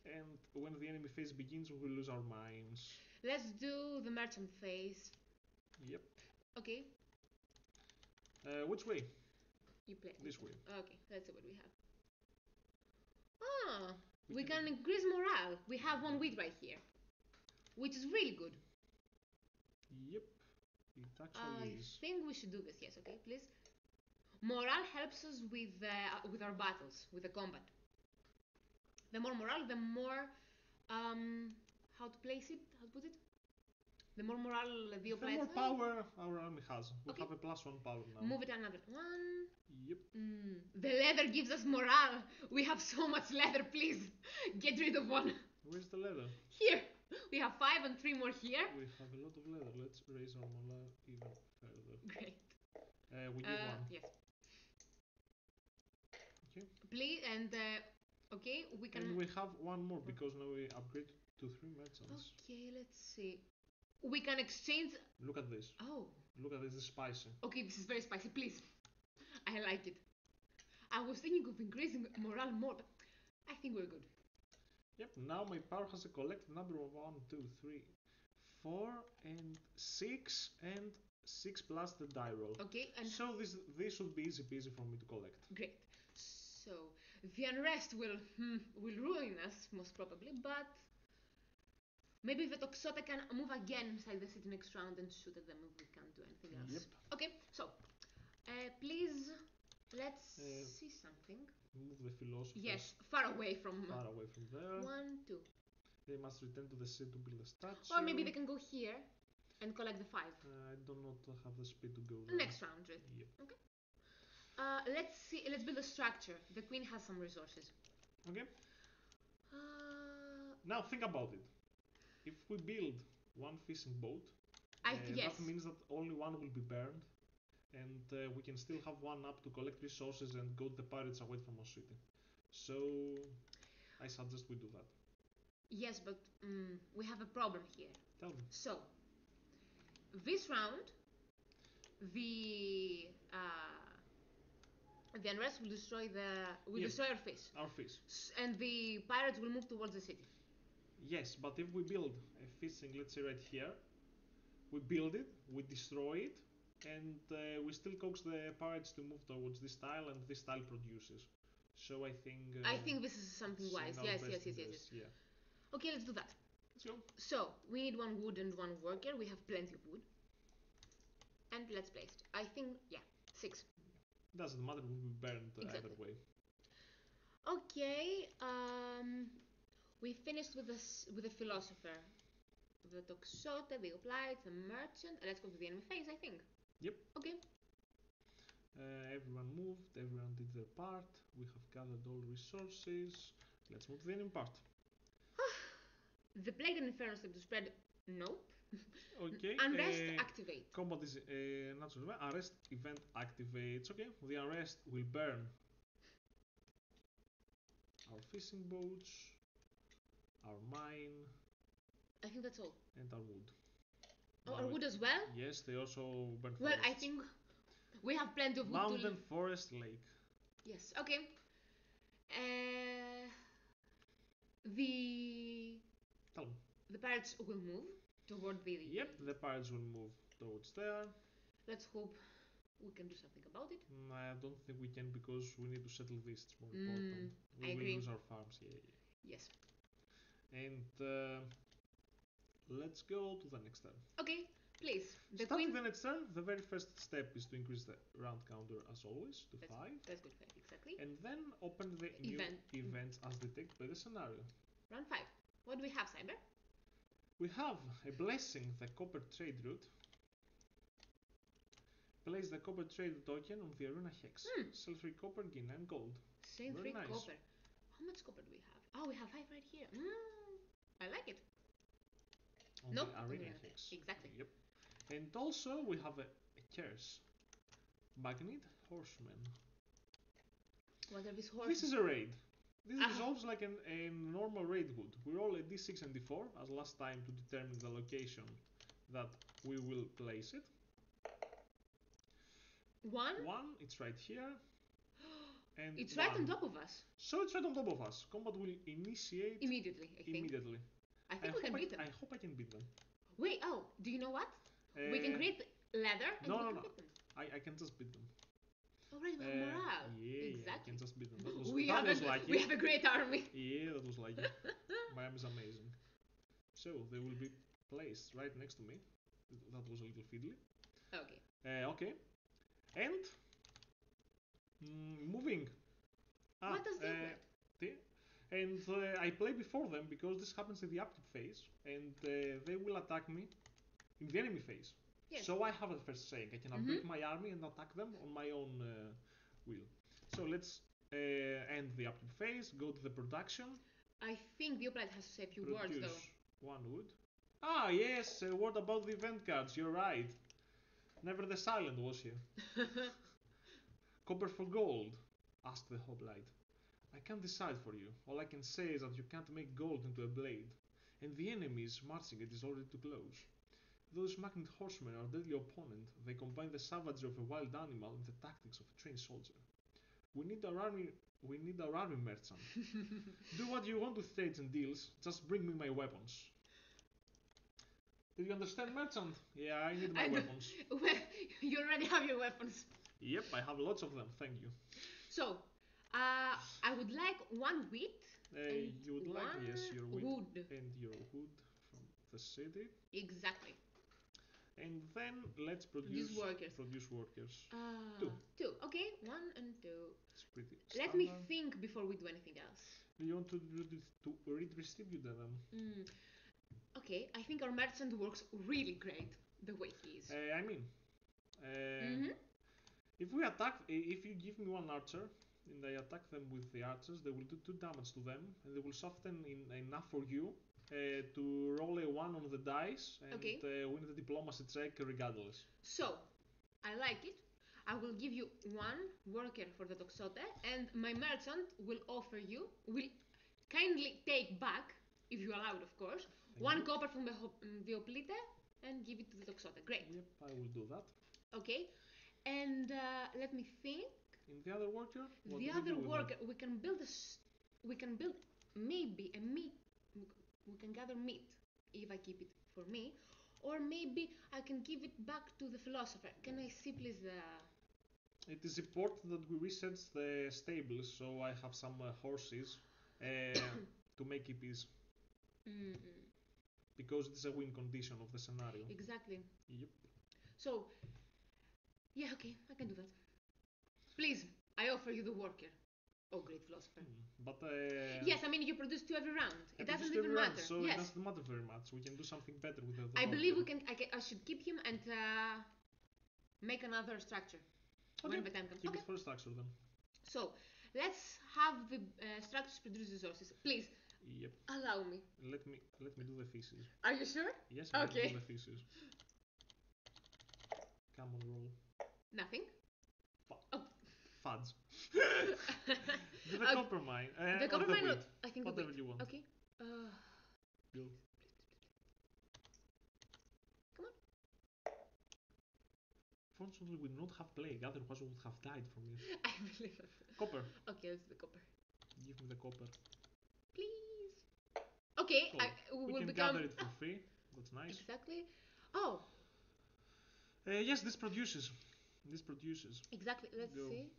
And when the enemy phase begins, we will lose our mines. Let's do the merchant phase. Yep. Okay. Which way? You play. This way. Okay, let's see what we have. Ah, we can increase morale. We have 1 wheat right here, which is really good. Yep. It actually is. I think we should do this. Yes. Okay, please. Morale helps us with our battles, with the combat. The more morale, the more how to place it? How to put it? The more morale the The more power our army has. We have a +1 power now. Move it another 1. Yep. The leather gives us morale. We have so much leather, please. Get rid of 1. Where's the leather? Here. We have 5 and 3 more here. We have a lot of leather. Let's raise our morale even further. Great. We give 1. Yes. Okay. Please, and okay, we can. And we have 1 more because now we upgrade to 3 merchants. Okay, let's see. We can exchange. Look at this. Oh. Look at this, it's spicy. Okay, this is very spicy, please. I like it. I was thinking of increasing morale more, but I think we're good. Yep, now my power has a collective number of 1, 2, 3, 4, and 6, and 6 plus the die roll. Okay, and so this should be easy peasy for me to collect. Great. So the unrest will ruin us most probably, but maybe the Toxota can move again inside the city next round and shoot at them if we can't do anything else. Yep. Okay, so please let's see something. Move the philosophers. Yes, far away from there. 1, 2. They must return to the city to build a statue. Or maybe they can go here and collect the 5. I do not have the speed to go there. Next round, right? Yep. Okay. Let's see. Let's build a structure. The queen has some resources. Okay. Now think about it. If we build 1 fishing boat, yes. that means that only 1 will be burned, and we can still have 1 up to collect resources and go the pirates away from our city. So I suggest we do that. Yes, but we have a problem here. Tell me. So this round, the unrest will destroy destroy our fish. Our fish. And the pirates will move towards the city. Yes, but if we build a fishing, let's say right here, we build it, we destroy it, and we still coax the pirates to move towards this tile, and this tile produces. So I think this is something wise. Yes. Yeah. Okay, let's do that. Let's go. So we need 1 wood and 1 worker. We have plenty of wood. And let's place it. I think 6. Doesn't matter, we will be burned either way. Okay. We finished with the philosopher, the Toxota, the Oplite, the merchant. Let's go to the enemy phase, I think. Yep. Okay. Everyone moved, everyone did their part. We have gathered all resources. Let's move to the enemy part. The Plague and Inferno step to spread. Nope. Okay. Unrest activate. Combat is natural. Unrest event activates. Okay. The unrest will burn our fishing boats, our mine. I think that's all. And our wood. Oh, our wood as well? Yes, they also burn. Well, I think we have plenty of wood. Mountain, forest, lake. Yes. Okay. The pirates will move toward the. Yep, the pirates will move towards there. Let's hope we can do something about it. I don't think we can because we need to settle this. It's more important. I agree. We lose our farms. Yeah. Yes. And let's go to the next turn. Okay, please. Starting the next turn, the very first step is to increase the round counter as always to 5. That's good, 5, exactly. And then open the new events as detected by the scenario. Round 5. What do we have, Siber? We have a blessing, the copper trade route. Place the copper trade token on the arena hex. Sell 3 copper, gain 9 gold. Sell 3 copper. How much copper do we have? Oh, we have 5 right here. I like it. On the arena hex. Exactly. Yep. And also we have a Curse. Magnet Horseman. What are these This horses? is a raid. This Ah. resolves like a normal raid would. We roll a d6 and d4 as last time to determine the location that we will place it. One, it's right here. And it's right one. on top of us. So it's right on top of us. Combat will initiate Immediately, I think. immediately. I think we can beat them. I hope I can beat them. Wait, oh, do you know what? We can create leather and we can beat them. I can just beat them. Alright, we have morale. Yeah, exactly. I can just beat them. That was we lucky. We have a great army. Yeah, that was lucky. My army is amazing. So they will be placed right next to me. That was a little fiddly. Okay. Okay. And moving. What does that And I play before them because this happens in the upkeep phase, and they will attack me in the enemy phase. Yes. So I have the first saying. I can upgrade my army and attack them on my own will. So let's end the upkeep phase, go to the production. I think the opponent has to say a few words though. One wood. Ah, yes, a word about the event cards, you're right. Never the silent was here. Copper for gold, asked the hoplite. I can't decide for you. All I can say is that you can't make gold into a blade, and the enemies marching it is already too close. Those magnet horsemen are a deadly opponent. They combine the savagery of a wild animal with the tactics of a trained soldier. We need our army merchant. Do what you want with trades and deals, just bring me my weapons. Did you understand, merchant? Yeah, I need my weapons. Well, you already have your weapons. Yep, I have lots of them, thank you. So, I would like one wheat you would like, yes, your wood. And your wood from the city. Exactly. And then let's produce workers. Two. Okay, 1 and 2. It's pretty Let standard. me think before we do anything else. Do you want to redistribute them? Okay, I think our merchant works really great the way he is. If we attack, if you give me one archer and I attack them with the archers, they will do 2 damage to them, and they will soften enough for you to roll a 1 on the dice and win the diplomacy check regardless. So, I like it. I will give you 1 worker for the Toxote, and my merchant will will kindly take back, if you allow it of course, Thank 1 copper from the Hoplite and give it to the Toxote. Great. Yep, I will do that. Okay, and let me think. In the other worker? The other worker, we can build maybe a meat. We can gather meat if I keep it for me, or maybe I can give it back to the philosopher. Can I see please the... It is important that we research the stables, so I have some horses to make it easy. Because it's a win condition of the scenario. Exactly. Yep. So, yeah, okay, I can do that. Please, I offer you the worker. Oh, great philosopher. But yes, I mean you produce 2 every round. It doesn't even matter. So it doesn't matter very much. We can do something better with the I believe we can. I should keep him and make another structure when the time comes. Keep it for a structure then. So let's have the structures produce resources. Please. Yep. Allow me. Let me do the thesis. Are you sure? Yes, I'm going to do the thesis. Come on, roll. Nothing. Fudge. Do the copper mine. The copper mine. I think whatever you want. Okay. Go. Come on. Fortunately, we do not have plague. Otherwise, we would have died from it. I believe it. Copper. Okay, let's do the copper. Give me the copper. Please. Okay, cool. We can gather it for free. That's nice. Exactly. Oh. Yes, this produces. Exactly. Let's see.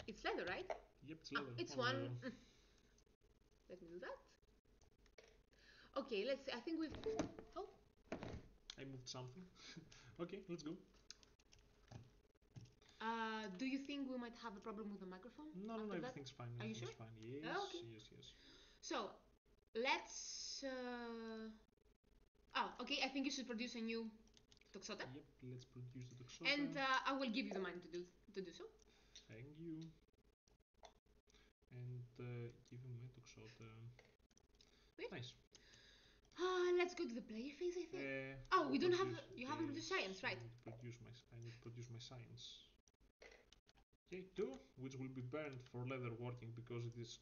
It's leather, right? Yep, it's leather. It's 1. Let me do that. Okay, let's see. I think we've... Oh. I moved something. Okay, let's go. Do you think we might have a problem with the microphone? No, everything's fine. Are you sure? Fine. Yes, okay. Yes. So, let's... okay, I think you should produce a new Toxote. Yep, let's produce the Toxote. And I will give you the money to do so. Thank you. And give him my Toxote. Wait. Nice. let's go to the player phase, I think. Oh, we don't have. You haven't produced science, right? I need to produce my science. Okay, 2, which will be burned for leather working because it is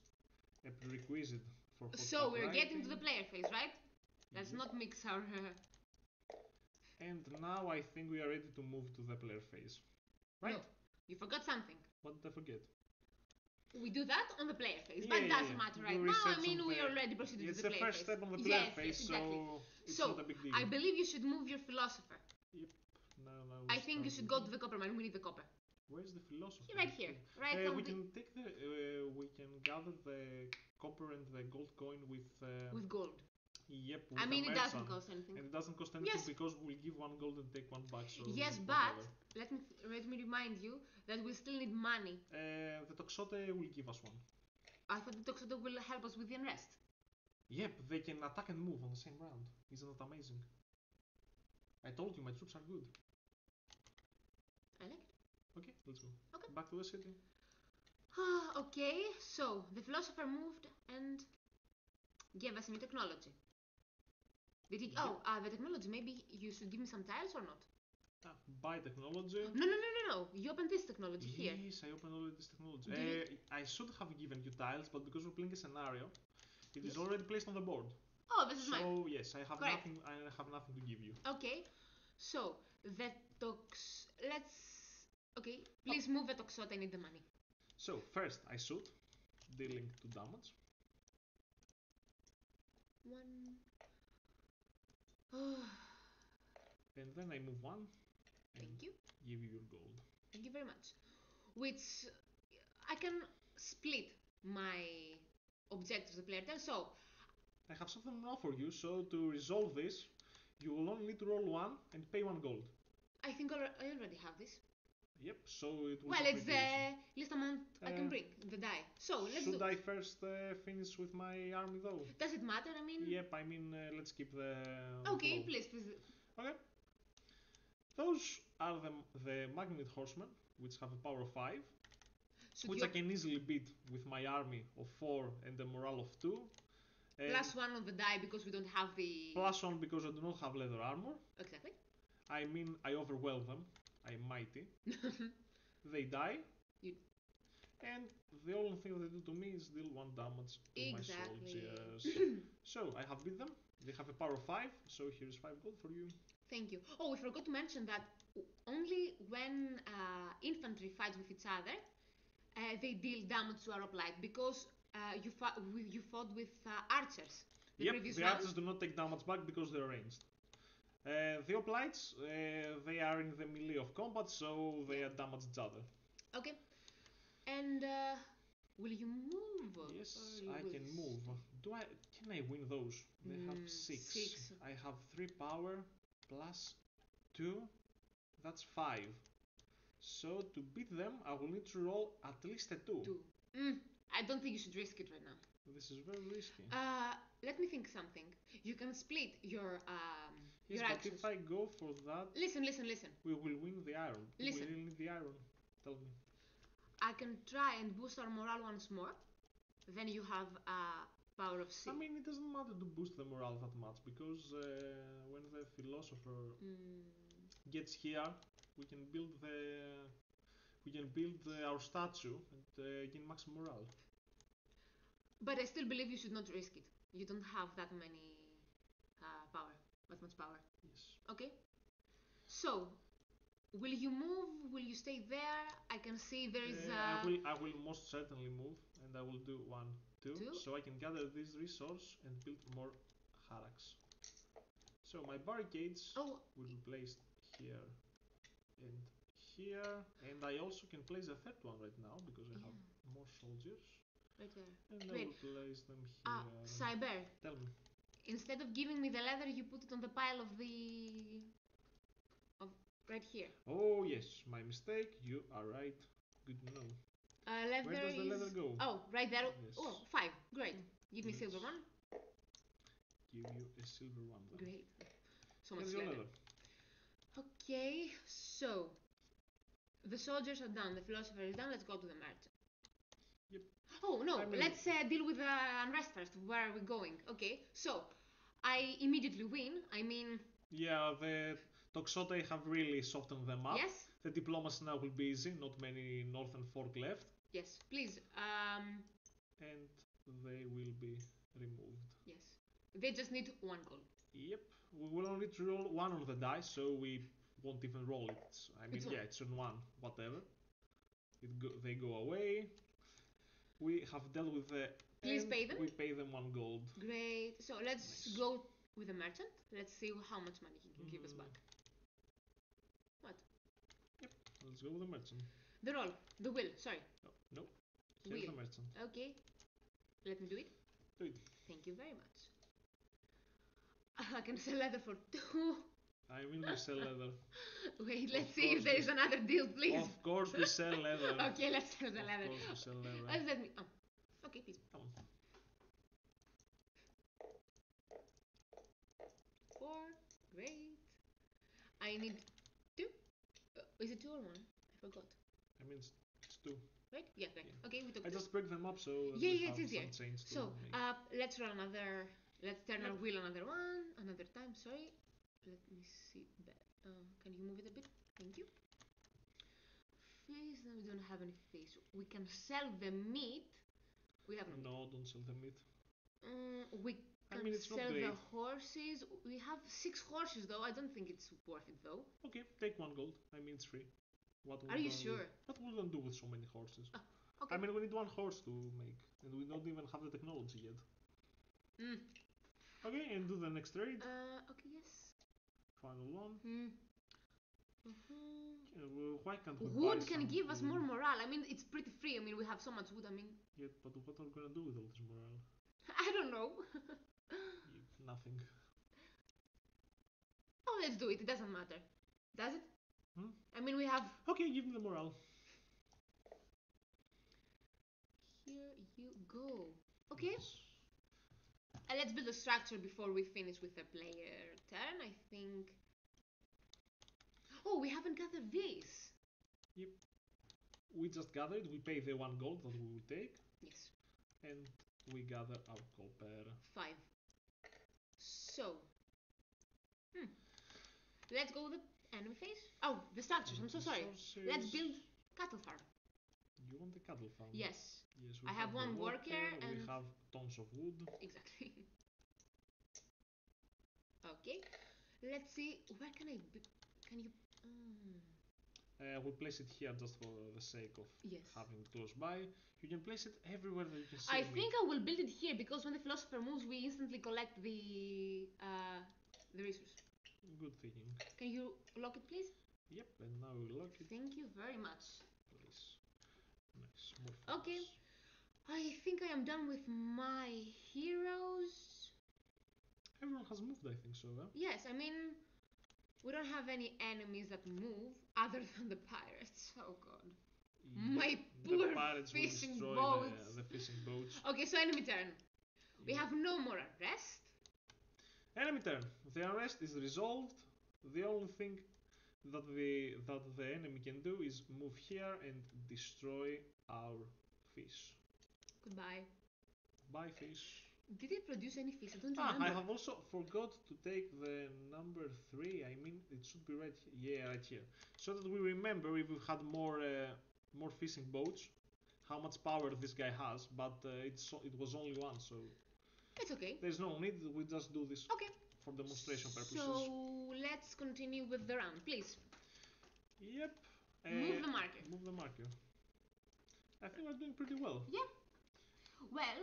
a prerequisite for hot So we're writing. getting to the player phase, right? Let's not mix our. And now I think we are ready to move to the player phase, right? No, you forgot something. What did I forget? We do that on the player phase, Yeah, but it doesn't matter right now. I mean, we already proceeded to the player phase. It's the first step on the player phase, yes, exactly. so it's not a big deal. I believe you should move your philosopher. Yep. No, I think you should go to the copper mine. We need the copper. Where's the philosopher? Right here. Right. We can take the. We can gather the copper and the gold coin with. With gold. Yep. I mean, it doesn't cost anything. And it doesn't cost anything because we'll give 1 gold and take 1 back. So yes, but let me remind you that we still need money. The Toxote will give us 1. I thought the Toxote will help us with the unrest. Yep, they can attack and move on the same round. Isn't that amazing? I told you my troops are good. I like it. Okay, let's go. Okay. Back to the city. Okay, so the philosopher moved and gave us a new technology. Did he? Yep. Oh, the technology. Maybe you should give me some tiles or not? Buy technology. No. You opened this technology here. Yes, I opened all this technology. I should have given you tiles, but because we're playing a scenario, it is already placed on the board. Oh, this is mine. So yes, I have nothing. I have nothing to give you. Okay, so the Okay, please move the Toxote. I need the money. So first I shoot, dealing 2 damage. 1. And then I move 1. Thank you. Give you your gold. Thank you very much. Which I can split my objectives the player turn. So I have something now for you. So to resolve this, you will only need to roll 1 and pay 1 gold. I think I already have this. Yep. So it will. Well, it's the least amount I can bring the die. So let's. Should I first finish with my army though? Does it matter? I mean. Yep. I mean, let's keep the. Okay, please. Okay. Those are the Magnet Horsemen, which have a power of 5, which I can easily beat with my army of 4 and a morale of 2. Plus 1 on the die because we don't have the. Plus 1 because I do not have leather armor. Exactly. I mean, I overwhelm them. I'm mighty. They die. And the only thing they do to me is deal 1 damage to my soldiers. So I have beat them. They have a power of 5, so here's 5 gold for you. Thank you. Oh, we forgot to mention that only when infantry fights with each other, they deal damage to our hoplite because you fought with archers. Yep, the archers do not take damage back because they're ranged. The hoplites, they are in the melee of combat, so they damage each other. Okay. And will you move? Yes, I can move. Can I win those? They have 6. I have 3 power plus 2. That's 5. So to beat them, I will need to roll at least a 2. I don't think you should risk it right now. This is very risky. Let me think something. You can split your yes, your but actions. if I go for that, listen. We will win the iron. Listen. We will need the iron. Tell me. I can try and boost our morale once more. Then you have power of 6. I mean, it doesn't matter to boost the morale that much because when the philosopher gets here, we can build our statue and gain maximum morale. But I still believe you should not risk it. You don't have that much power. Yes. Okay. So, will you move? Will you stay there? I can see there is. I will most certainly move, and I will do 1, 2, so I can gather this resource and build more barracks. So my barricades will be placed here and here, and I also can place a 3rd one right now because I have more soldiers. Right there. And I will place them here. Siber. Tell me. Instead of giving me the leather, you put it on the pile of right here. Oh yes, my mistake. You are right. Good to know. Where does the leather go? Oh, right there. Yes. Oh, 5. Great. Give me silver 1. Give you a silver 1 then. Great. So much leather. Okay, so the soldiers are done. The philosopher is done. Let's go to the merchant. Yep. Oh no, let's deal with the unrest first. Where are we going? Okay, so I immediately win. I mean, Yeah, the Toxote have really softened them up. yes, The diplomacy now will be easy, not many Northern Fork left. yes, please. And they will be removed. Yes, they just need 1 gold. Yep, we will only roll 1 on the dice, so we won't even roll it. I mean, It's yeah, one. it's on 1, whatever. They go away. We have dealt with the. Please pay them. We pay them 1 gold. Great. So let's Nice. go with the merchant. Let's see how much money he can give us back. What? Yep, let's go with the merchant. The roll. The will. Sorry. No, nope. Here's Will. the merchant. Okay. Let me do it. Do it. Thank you very much. I can sell leather for 2. I mean, we sell leather. Wait, let's Of see if course there we- is another deal, please. Of course, we sell leather. Okay, let's sell the leather. Of course, we sell leather. Let me. Oh, okay, please. Come on. 4. Great. I need 2. Is it 2 or 1? I forgot. I mean, it's 2. Right? Yeah, right. Yeah. Okay, we took I 2. just break them up so Yeah, we yeah, have it's easier. some change to So, make. let's roll another. Let's turn our Yep. wheel another one, another time. Sorry. Let me see. Can you move it a bit? Thank you. Face. No, we don't have any face. We can sell the meat. We have no meat. No, don't sell the meat. We I can mean, it's not sell the great. horses. We have 6 horses though. I don't think it's worth it though. Okay, take 1 gold. I mean, it's free. What Are you sure? What will one do with so many horses? Okay. I mean, we need 1 horse to make, and we don't even have the technology yet. Mm. Okay, and do the next trade. Okay, yes. Final one. Why can't we buy Wood can some give us wood? more morale. I mean, it's pretty free. I mean, we have so much wood. I mean, Yeah, but what are we gonna do with all this morale? I don't know. Nothing. Oh, let's do it. It doesn't matter. Does it? Hmm? I mean, we have. Okay, give me the morale. Here you go. Okay. Nice. Let's build a structure before we finish with the player turn. I think. Oh, we haven't gathered this. Yep. We just gathered. We pay the 1 gold that we will take. Yes. And we gather our copper. 5. So. Let's go with the enemy phase. Oh, the structures. I'm so sorry. Resources. Let's build cattle farm. You want the cattle farm? Yes. Yes, we I have the 1 water, worker and. We have tons of wood. Exactly. Okay. Let's see. Where can I? Can you? We'll place it here just for the sake of Yes. having it close by. You can place it everywhere that you can see. I think I will build it here because when the philosopher moves, we instantly collect the resource. Good thinking. Can you lock it, please? Yep, and now we lock it. Thank you very much. Place. Nice. More focus. Okay. I think I am done with my heroes. Everyone has moved, I think so. Huh? Yes, I mean, we don't have any enemies that move other than the pirates. Oh god. Yep. My The poor pirates fishing will destroy boats. the fishing boats. Okay, so enemy turn. We Yep. have no more arrest. Enemy turn. The arrest is resolved. The only thing that the enemy can do is move here and destroy our fish. Goodbye. Bye, fish. Did it produce any fish? I don't I remember. have also forgot to take the number 3. I mean, it should be right here. Yeah, right here. So that we remember if we had more fishing boats, how much power this guy has. But it was only 1, so It's okay. there's no need. We just do this Okay. for demonstration purposes. So let's continue with the round, please. Yep. Move the marker. Move the marker. I think we're doing pretty well. Yeah. Well,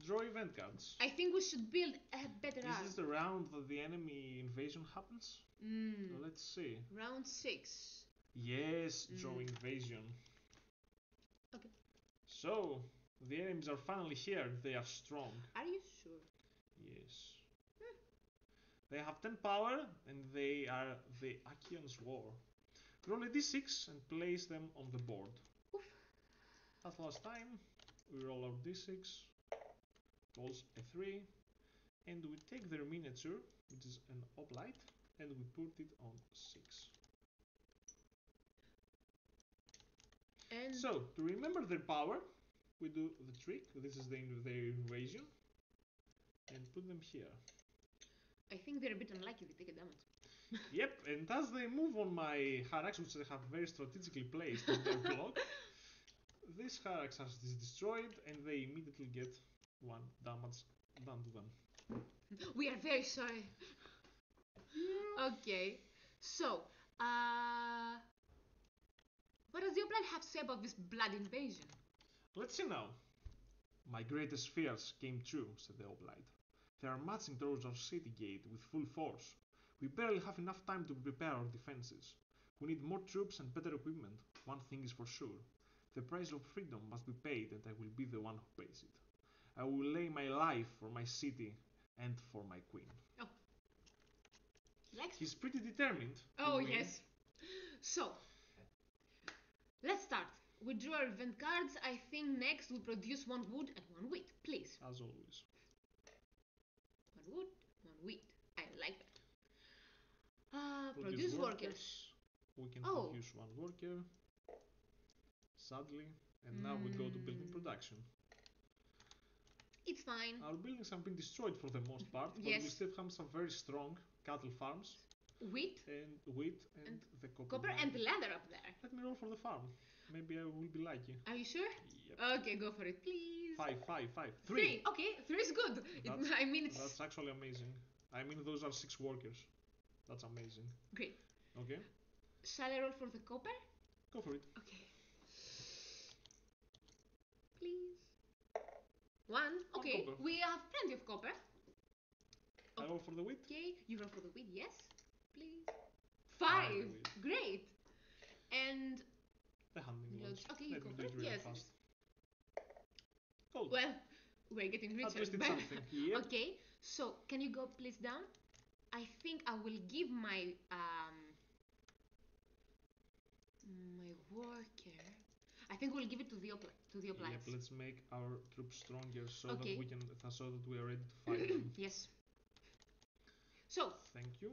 Draw event cards. I think we should build a better Is army. this the round that the enemy invasion happens? Let's see. Round 6. Yes, draw invasion. Okay. So, the enemies are finally here. They are strong. Are you sure? Yes. They have 10 power and they are the Acheon's War. Roll a d6 and place them on the board. Oof. As last time, we roll our d6, rolls a 3, and we take their miniature, which is an oblite, and we put it on 6. And so, to remember their power, we do the trick. This is their invasion. And put them here. I think they're a bit unlucky they take a damage. Yep, and as they move on my Harax, which I have very strategically placed in their block, this Harax is destroyed and they immediately get 1 damage done to them. We are very sorry. Yeah. Okay, so, what does the Oplan have to say about this blood invasion? Let's see now. My greatest fears came true, said the Oblite. They are marching towards our city gate with full force. We barely have enough time to prepare our defenses. We need more troops and better equipment. One thing is for sure. The price of freedom must be paid and I will be the one who pays it. I will lay my life for my city and for my queen. Oh. He's pretty determined. Oh, yes. So, let's start. We drew our event cards. I think next we'll produce 1 wood and 1 wheat, please. As always. 1 wood, 1 wheat. I like that. Produce workers. We can produce 1 worker. Sadly. And now we go to building production. It's fine. Our buildings have been destroyed for the most part, but yes. we still have some very strong cattle farms. Wheat. And the copper and leather up there. Let me roll for the farm. Maybe I will be lucky. Are you sure? Yep. Okay, go for it, please. 5. 3. Okay, 3 is good. That's actually amazing. I mean, those are 6 workers. That's amazing. Great. Okay. Shall I roll for the copper? Go for it. Okay. Please. 1. Okay, copper. we have plenty of copper. I roll for the wheat. Okay, you roll for the wheat, yes. Please. 5. Great. And the hunting lodge. Okay, you go for it. Really yes. Fast. Gold. Well, we're getting richer. At least it's something. Yep. Okay, so can you go please down? I think I will give my my worker. I think we'll give it to the Oblites. Yep, let's make our troops stronger so that we are ready to fight them. Yes. So. Thank you.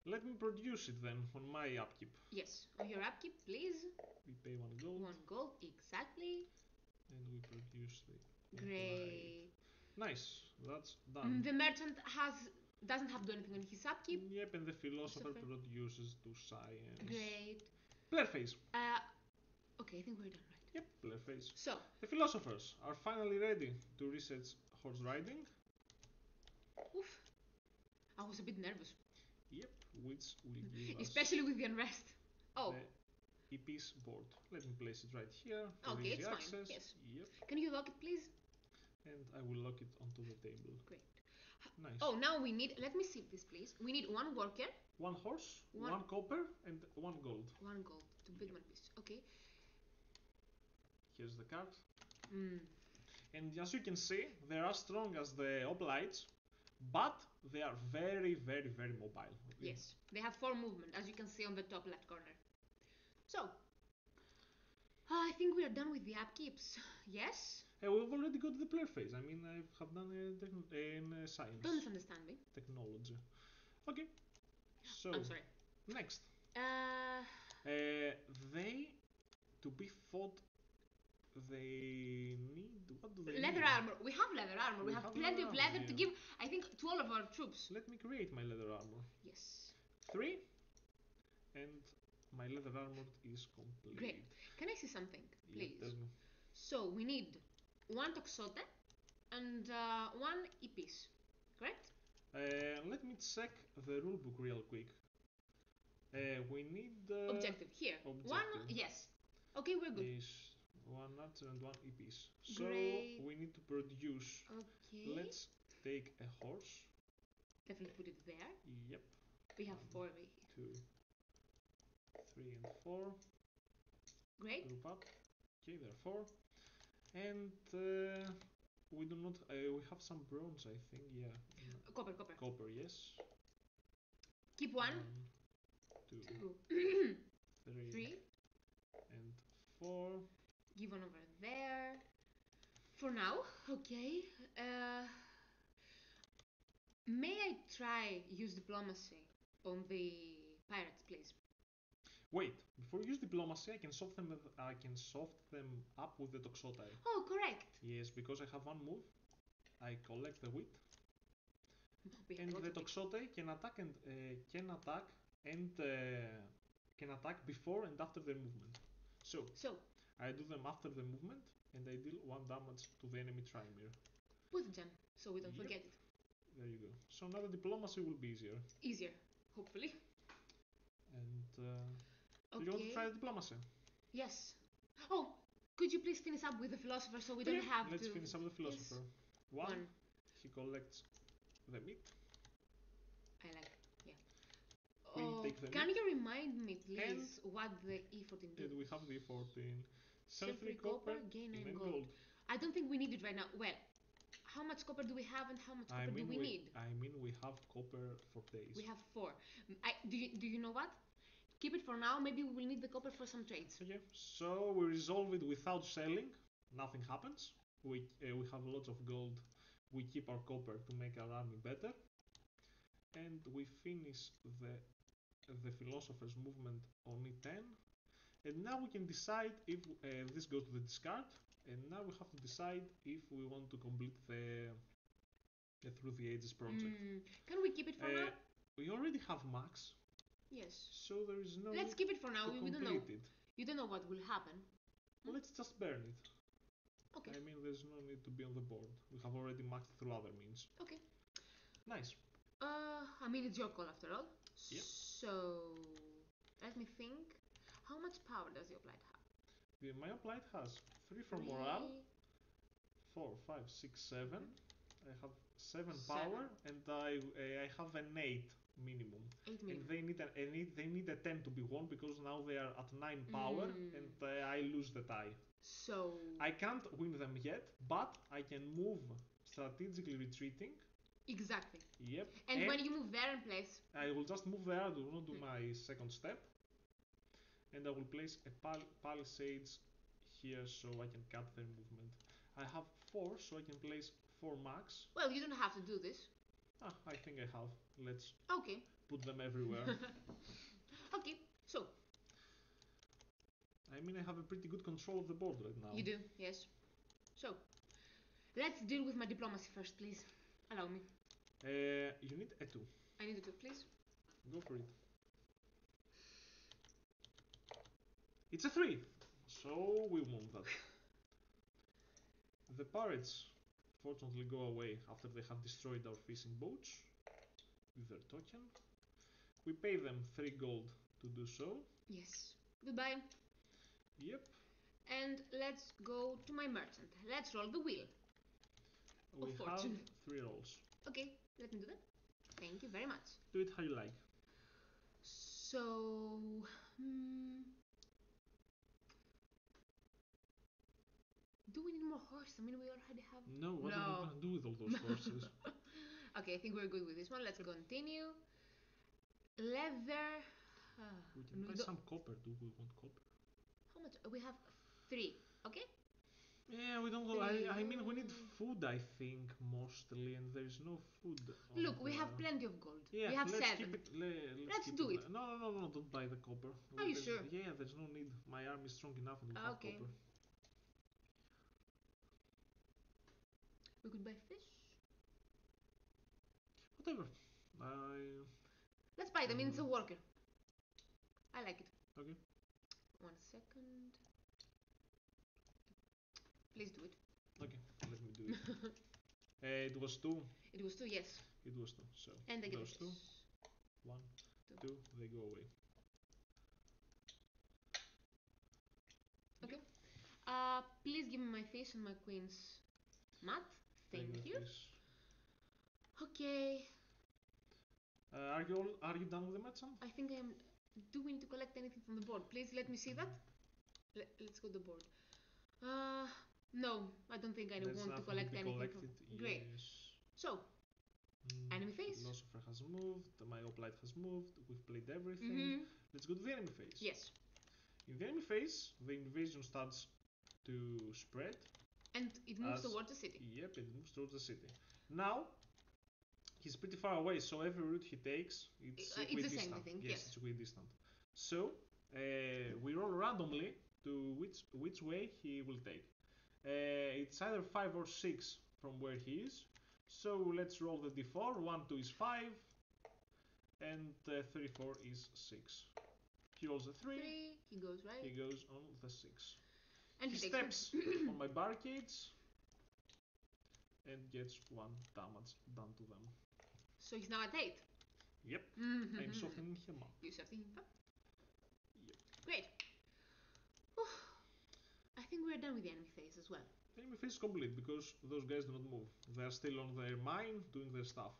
Let me produce it then on my upkeep. Yes, on your upkeep, please. We pay 1 gold. 1 gold, exactly. And we produce the. Great. Nice, that's done. The merchant doesn't have to do anything on his upkeep. Yep, and the philosopher produces 2 science. Great. Player phase. Okay, I think we're done, right? Yep, player phase. So. The philosophers are finally ready to research horse riding. Oof. I was a bit nervous. Yep, which will give us. Especially with the unrest. Oh. The EP's board. Let me place it right here. Okay, it's access. fine. Yes. Yep. Can you lock it, please? And I will lock it onto the table. Great. Nice. Oh, now we need. Let me see this, please. We need 1 worker. 1 horse, 1 copper, and 1 gold. 1 gold to build 1 piece. Okay. Here's the card. And as you can see, they are as strong as the Oblites, but they are very, very, very mobile. Yes, they have 4 movement, as you can see on the top left corner. So, I think we are done with the upkeeps. Yes? We've already got the player phase. I mean, I have done in science. Don't misunderstand me. Technology. Okay. So. I'm sorry. Next. They, to be fought, they need. What do they need? Leather armor. We have leather armor. We have plenty of leather to give, I think, to all of our troops. Let me create my leather armor. Yes. 3. And my leather armor is complete. Great. Can I see something, please? Yeah, tell me. So we need 1 toxote and 1 epis, correct? Let me check the rulebook real quick. We need objective here. Objective. 1, yes. Okay, we're good. Is 1 archer and 1 epis. So Great. we need to produce. Okay. Let's take a horse. Definitely put it there. Yep. We have 4 over 2, 3, and 4. Great. Group up. Okay, there are 4. And we do not. We have some bronze, I think. Yeah. Copper. Copper, yes. Keep 1. 2, 3. And 4. Give 1 over there. For now, okay. May I try use diplomacy on the pirates, please? Wait, before you use diplomacy, I can soft them up with the toxotai. Oh, correct. Yes, because I have 1 move. I collect the wheat. And the Toxote can attack and can attack before and after their movement. So I do them after the movement, and I deal 1 damage to the enemy Trymere. Put the gem, so we don't forget it. There you go. So now the diplomacy will be easier. Easier, hopefully. And do you want to try the diplomacy? Yes. Oh, could you please finish up with the philosopher so we don't have Let's finish up the philosopher. Yes. 1. He collects the meat. I like it. Yeah. Can you remind me, please, what the E14 do? And we have the E14. Sell-free copper, gain 9 gold. I don't think we need it right now. Well, how much copper do we have and how much copper do we need? I mean, we have copper for days. We have 4. Do you know what? Keep it for now. Maybe we will need the copper for some trades. Okay, so we resolve it without selling. Nothing happens. We have lots of gold. We keep our copper to make our army better. And we finish the philosopher's movement on E10. And now we can decide if this goes to the discard. And now we have to decide if we want to complete the Through the Ages project. Can we keep it for now? We already have max. Yes. So there is no. Let's keep it for now. We don't know. It. You don't know what will happen. Let's just burn it. Okay. I mean, there's no need to be on the board. We have already maxed through other means. Okay. Nice. I mean, it's your call after all. Yep. So, let me think. How much power does the Applied have? My Applied has 3 for morale, 4, 5, 6, 7. I have 7 power, and I have an 8 minimum. 8 minimum. And they need a 10 to be won because now they are at 9 power, and I lose the tie. So I can't win them yet, but I can move strategically retreating. Exactly. Yep. And when you move there in place, I will just move there. I will not do my second step, and I will place a palisades here so I can cut their movement. I have 4, so I can place 4 max. Well, you don't have to do this. I think I have. Let's put them everywhere. Okay, so. I mean, I have a pretty good control of the board right now. You do, yes. So, let's deal with my diplomacy first, please. Allow me. You need a 2. I need a 2, please. Go for it. It's a 3, so we'll move that. The pirates fortunately go away after they have destroyed our fishing boats with their token. We pay them 3 gold to do so. Yes. Goodbye. Yep. And let's go to my merchant. Let's roll the wheel. We have 3 rolls. Okay, let me do that. Thank you very much. Do it how you like. So, do we need more horses? I mean, we already have. No, what are we gonna do with all those horses? Okay, I think we're good with this one. Let's continue. Leather. We can buy some copper. Do we want copper? How much? We have 3. Okay. Yeah, we don't go. I mean, we need food, I think, mostly, and there's no food. Look, we have plenty of gold. Yeah, we have let's 7. Keep it, let's do it. No, don't buy the copper. Are you sure? Yeah, there's no need. My army is strong enough and we have copper. We could buy fish. Whatever. Let's buy them. It's a worker. I like it. Okay. 1 second. Please do it. Okay, let me do it. It was 2. It was 2, yes. It was 2. So and those 2. 1, 2. They go away. Okay. Please give me my fish and my queen's mat. Thank you. Okay. Are you done with the merchant? I think I am. Do we need to collect anything from the board? Please let me see that. Let's go to the board. No, I don't think I want to collect anything. Great. Yes. So, enemy phase. Philosopher has moved. My Hoplite has moved. We've played everything. Let's go to the enemy phase. Yes. In the enemy phase, the invasion starts to spread. And it moves towards the city. Yep, it moves towards the city. Now, he's pretty far away, so every route he takes, it's equidistant. The same, I think. Yes, it's equidistant. So, we roll randomly to which way he will take. It's either 5 or 6 from where he is. So let's roll the d4. 1, 2 is 5, and 3, 4 is 6. He rolls a 3. 3. He goes right. He goes on the 6. And he he steps on my barricades and gets 1 damage done to them. So he's now at 8. Yep. I'm softening him up. You softening him up? Yep. Great. Whew. I think we're done with the enemy phase as well. Enemy phase is complete because those guys do not move. They are still on their mine doing their stuff.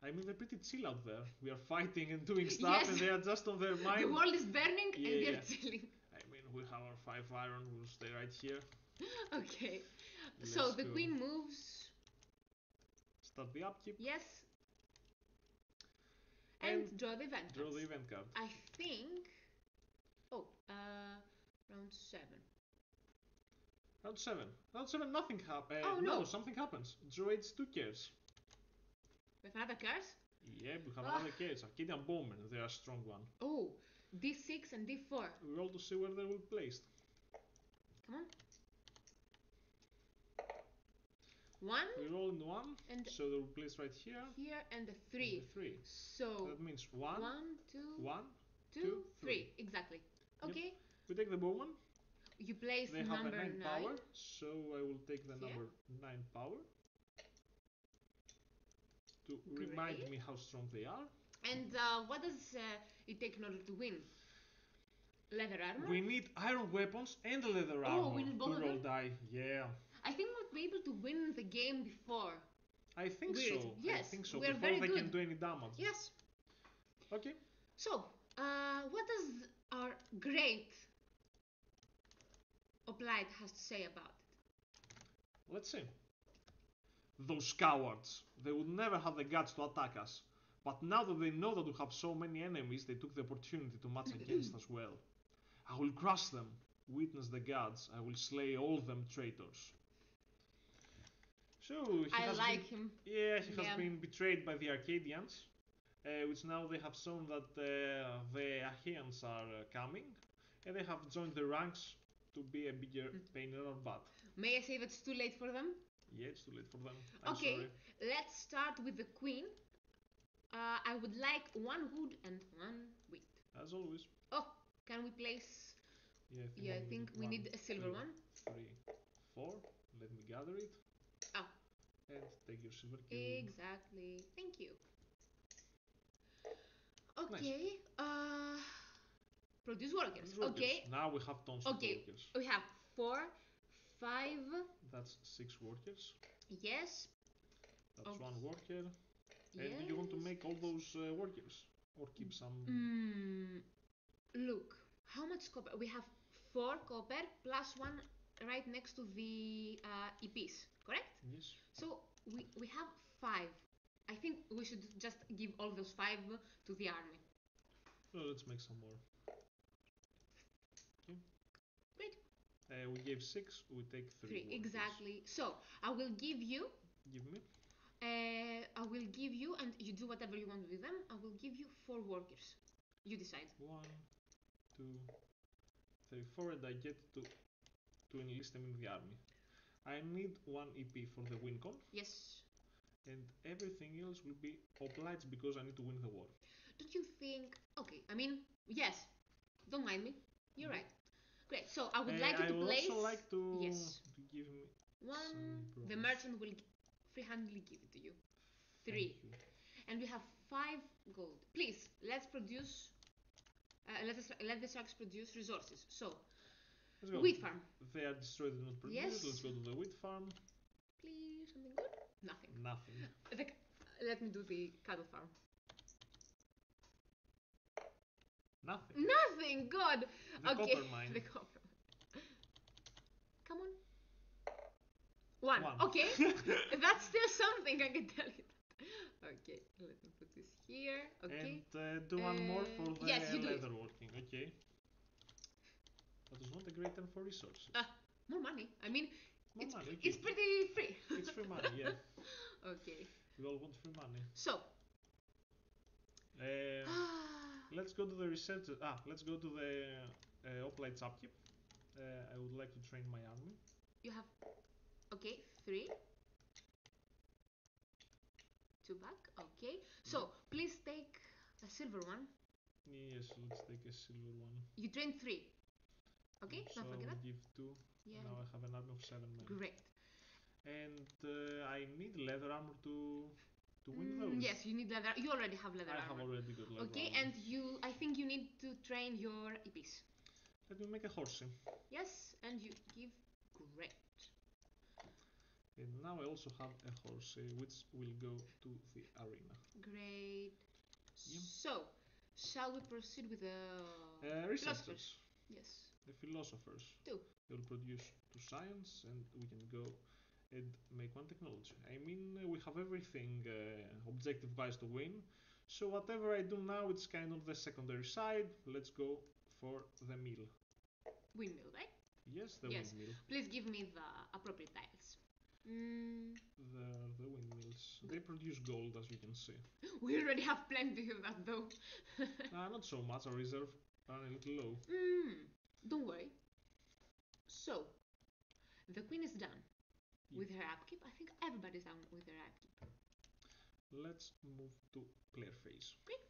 I mean, they're pretty chill out there. We are fighting and doing stuff, Yes. and they are just on their mine. The world is burning Yeah, and they're yeah. chilling. I mean, we have our 5 iron. We'll stay right here. Okay. Let's so the go. queen moves. Start the upkeep. Yes. And draw the event Draw cards. the event card. I think. Oh, round 7. Round 7. Round 7, nothing happens. Oh, no, something happens. Druids 2 cares. We have another curse? Yeah, we have another case. Arcadian Bowmen, they are a strong one. Oh, D6 and D4. We roll to see where they will be placed. Come on. 1. We roll in 1, and so they will be placed right here. Here and a 3. And 3. So that means 1, 1, 2, 3. Exactly. Okay. Yep. We take the Bowman. You place They have number a 9 9 power, so I will take the here. number 9 power to Great. remind me how strong they are. And what does it take in order to win? Leather armor? We need iron weapons and leather armor we need both to of roll them? die. Yeah. I think we'll be able to win the game before. I think so. Yes, I think so. we are Before very they good. can do any damage. Yes. Okay. So, what does our great Oplite has to say about it? Let's see. Those cowards. They would never have the guts to attack us. But now that they know that we have so many enemies, they took the opportunity to march against us well. I will crush them. Witness the gods. I will slay all them traitors. So he has him. Yeah, he has been betrayed by the Arcadians, which now they have shown that the Achaeans are coming, and they have joined the ranks to be a bigger pain in our butt. May I say that it's too late for them? Yeah, it's too late for them. I'm okay, sorry. Let's start with the queen. I would like 1 wood and 1 wheat. As always. Oh, can we place? Yeah, I think we need a silver 2, one. 3, 4. Let me gather it. Oh. And take your silver cube. Exactly. Thank you. Okay. Nice. Produce workers. Okay. Now we have tons of workers. We have 4, 5. That's 6 workers. Yes. That's 1 worker. Yes. And do you want to make all those workers? Or keep some? Look, how much copper? We have 4 copper plus 1 right next to the EPs, correct? Yes. So we have 5. I think we should just give all those 5 to the army. Well, let's make some more. Okay. Great. We gave 6, we take 3 exactly. So I will give you. Give me. I will give you, and you do whatever you want with them. I will give you 4 workers. You decide. 1, 2, 3, 4, and I get to enlist them in the army. I need 1 EP for the win con. Yes. And everything else will be obliged because I need to win the war. Don't you think? Okay, I mean, yes. Don't mind me. You're right. Great. So I would like you to place. I would also like to. Yes. To give me 1. Some The merchant will free-handedly give it to you. 3. And we have 5 gold. Please, let's produce. Let the sharks produce resources. So, wheat farm. They are destroyed and not produced. Yes. Let's go to the wheat farm. Please, something good. Nothing. Nothing. Let me do the cattle farm. Nothing. Nothing. God. The copper mine. The copper. Come on. 1. Okay. That's still something, I can tell you. Okay, let me put this here. Okay. And do 1 more for the leather do working. Okay. That is not a great time for resources. More money. I mean, it's pretty free. It's free money, yeah. Okay. We all want free money. So. Let's go to the research. Let's go to the Oplite's upkeep. I would like to train my army. You have. Okay, 3. 2 back. Okay. So please take a silver one. Yes, let's take a silver one. You trained 3. Okay, So don't forget that. give 2. Yeah. Now I have an army of 7 men. Great. And I need leather armor to win those. Yes, you need leather. You already have leather I armor. have already got leather okay, armor. and I think you need to train your EPs. Let me make a horsey. Yes, and you give great. And now I also have a horsey which will go to the arena. Great. Yep. So, shall we proceed with the researchers? Yes. The philosophers. 2. They will produce 2 science and we can go and make 1 technology. I mean, we have everything objective wise to win. So whatever I do now, it's kind of the secondary side. Let's go for the mill. Windmill, right? Yes, the yes. windmill. Please give me the appropriate tiles. The windmills. They produce gold, as you can see. We already have plenty of that, though. Not so much. Our reserve are a little low. Don't worry. So, the queen is done with her upkeep. I think everybody's done with their upkeep. Let's move to player phase. Okay.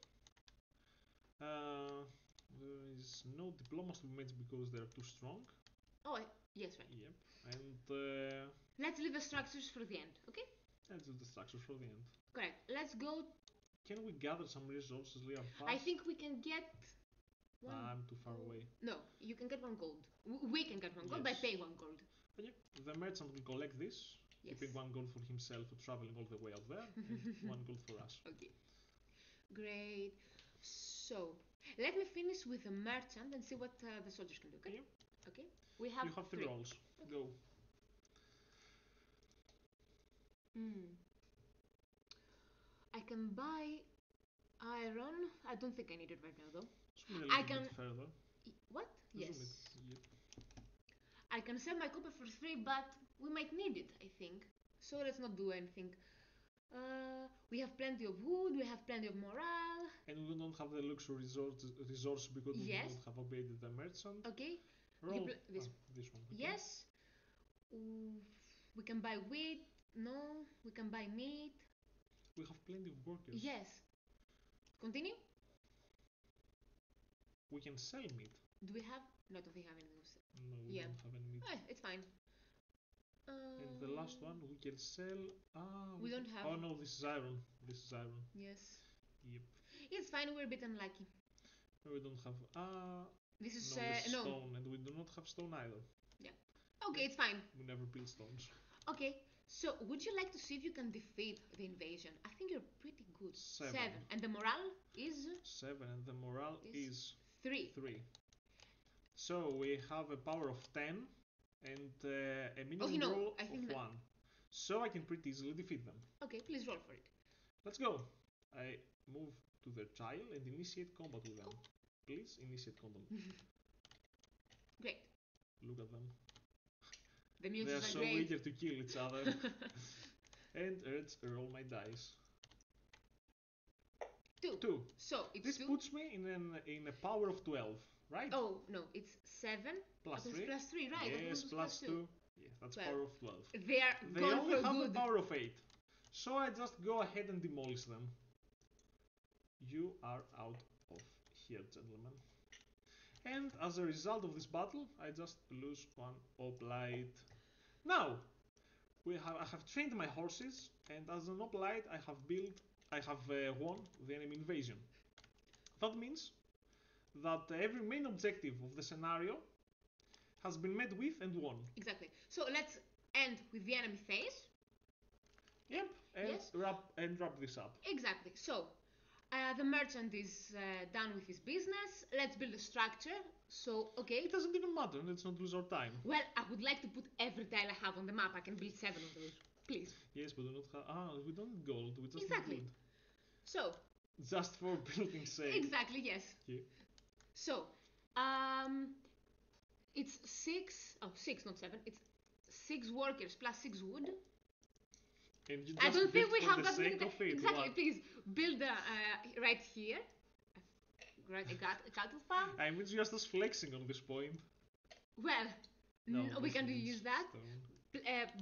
There is no diplomas to be made because they are too strong. Oh, yes, right. Yep. And let's leave the structures for the end, okay? let's do the structures for the end. Correct. Let's go. Can we gather some resources really fast? I think we can get one. I'm too far away. No, you can get 1 gold. We can get 1 gold by paying 1 gold. But yeah, the merchant will collect this, keeping 1 gold for himself for traveling all the way out there, and 1 gold for us. Okay. Great. So, let me finish with the merchant and see what the soldiers can do, okay? Yeah. Okay. We have You have 3 rolls. Okay. Go. I can buy iron. I don't think I need it right now, though. Zoom a little bit further. What? Zoom Yes. It. I can sell my copper for 3, but we might need it, I think. So let's not do anything. We have plenty of wood, we have plenty of morale. And we don't have the luxury resource because we don't have upgraded the merchant. Okay. Roll. This one. Okay. Yes. We can buy wheat. No. We can buy meat. We have plenty of workers. Yes. Continue. We can sell meat. Do we have? No, don't we have anything to sell? No, we don't have any meat. It's fine. And the last one we can sell. We don't have. Oh no, this is iron. Yes. Yep. It's fine. We're a bit unlucky. We don't have. This is no. Stone, and we do not have stone either. Yeah. Okay, it's fine. We never build stones. Okay. So, would you like to see if you can defeat the invasion? I think you're pretty good. 7. And the morale is 7, and the morale is 3. So we have a power of 10 and a minimum roll of 1. So I can pretty easily defeat them. Okay, please roll for it. Let's go. I move to their tile and initiate combat with them. Please initiate combat. Great. Look at them. The mules they are so great. eager to kill each other. And let's roll my dice. 2. So it's this 2. puts me in a power of 12, right? Oh no, it's 7 plus 3. Plus 3, right? Yes, plus 2. Yeah, that's 12. Power of 12. They only have a power of 8. So I just go ahead and demolish them. You are out of here, gentlemen. And as a result of this battle, I just lose 1 hoplite. Now, I have trained my horses, and as an hoplite, I have won the enemy invasion. That means that every main objective of the scenario has been met with and won. Exactly. So let's end with the enemy phase. Yep, and wrap this up. Exactly. So the merchant is done with his business. Let's build a structure. So, okay. It doesn't even matter. Let's not lose our time. Well, I would like to put every tile I have on the map. I can build 7 of those. Please. Yes, but we don't have. We don't need gold. We just need wood. So. Just for building sake. Exactly. Yes. Yeah. So, it's 6. Oh, 6, not 7. It's 6 workers plus 6 wood. And you just I don't think we have that many. Exactly. What? Please build right here. Right, a cattle farm. I mean, just us flexing on this point. Well, no, we can use that.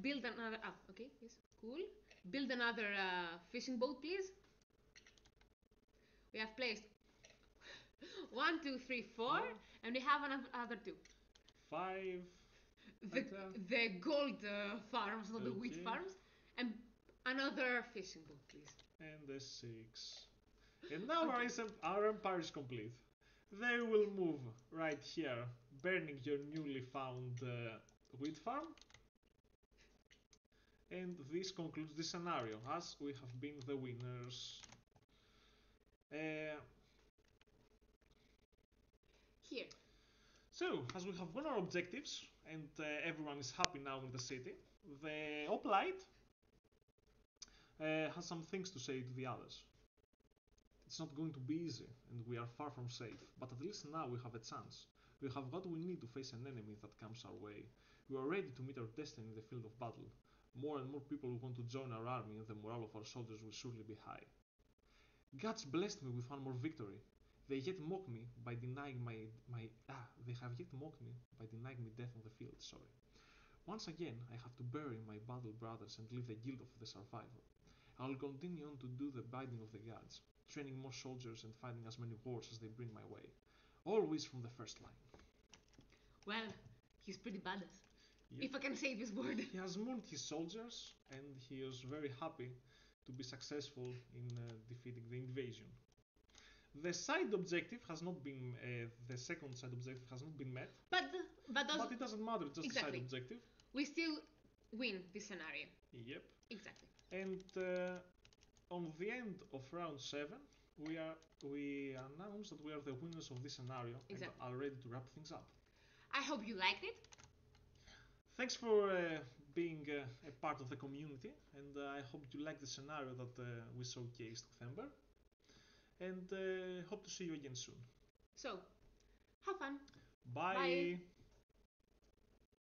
Build another. Okay, yes, cool. Build another fishing boat, please. We have placed 1, 2, 3, 4, and we have another 2. 5. The gold farms, not the wheat Okay. farms, and another fishing boat, please. And a 6. And now Okay. our empire is complete. They will move right here, burning your newly found wheat farm. And this concludes the scenario, as we have been the winners. Here. So, as we have won our objectives, and everyone is happy now in the city, the Hoplite has some things to say to the others. It's not going to be easy, and we are far from safe, but at least now we have a chance. We have what we need to face an enemy that comes our way. We are ready to meet our destiny in the field of battle. More and more people will want to join our army, and the morale of our soldiers will surely be high. Gods blessed me with one more victory. They have yet mocked me by denying me death on the field. Sorry. Once again, I have to bury my battle brothers and leave the guild of the survivor. I will continue on to do the bidding of the gods, training more soldiers and fighting as many wars as they bring my way. Always from the first line. Well, he's pretty badass. Yep. If I can say this word. He has mourned his soldiers, and he was very happy to be successful in defeating the invasion. The side objective has not been the second side objective has not been met. But it doesn't matter, just exactly. A side objective. We still win this scenario. Yep. Exactly. And on the end of round 7, we announce that we are the winners of this scenario. Exactly. And are ready to wrap things up. I hope you liked it. Thanks for being a part of the community, and I hope you like the scenario that we showcased with Ember. And hope to see you again soon. So, have fun. Bye. Bye.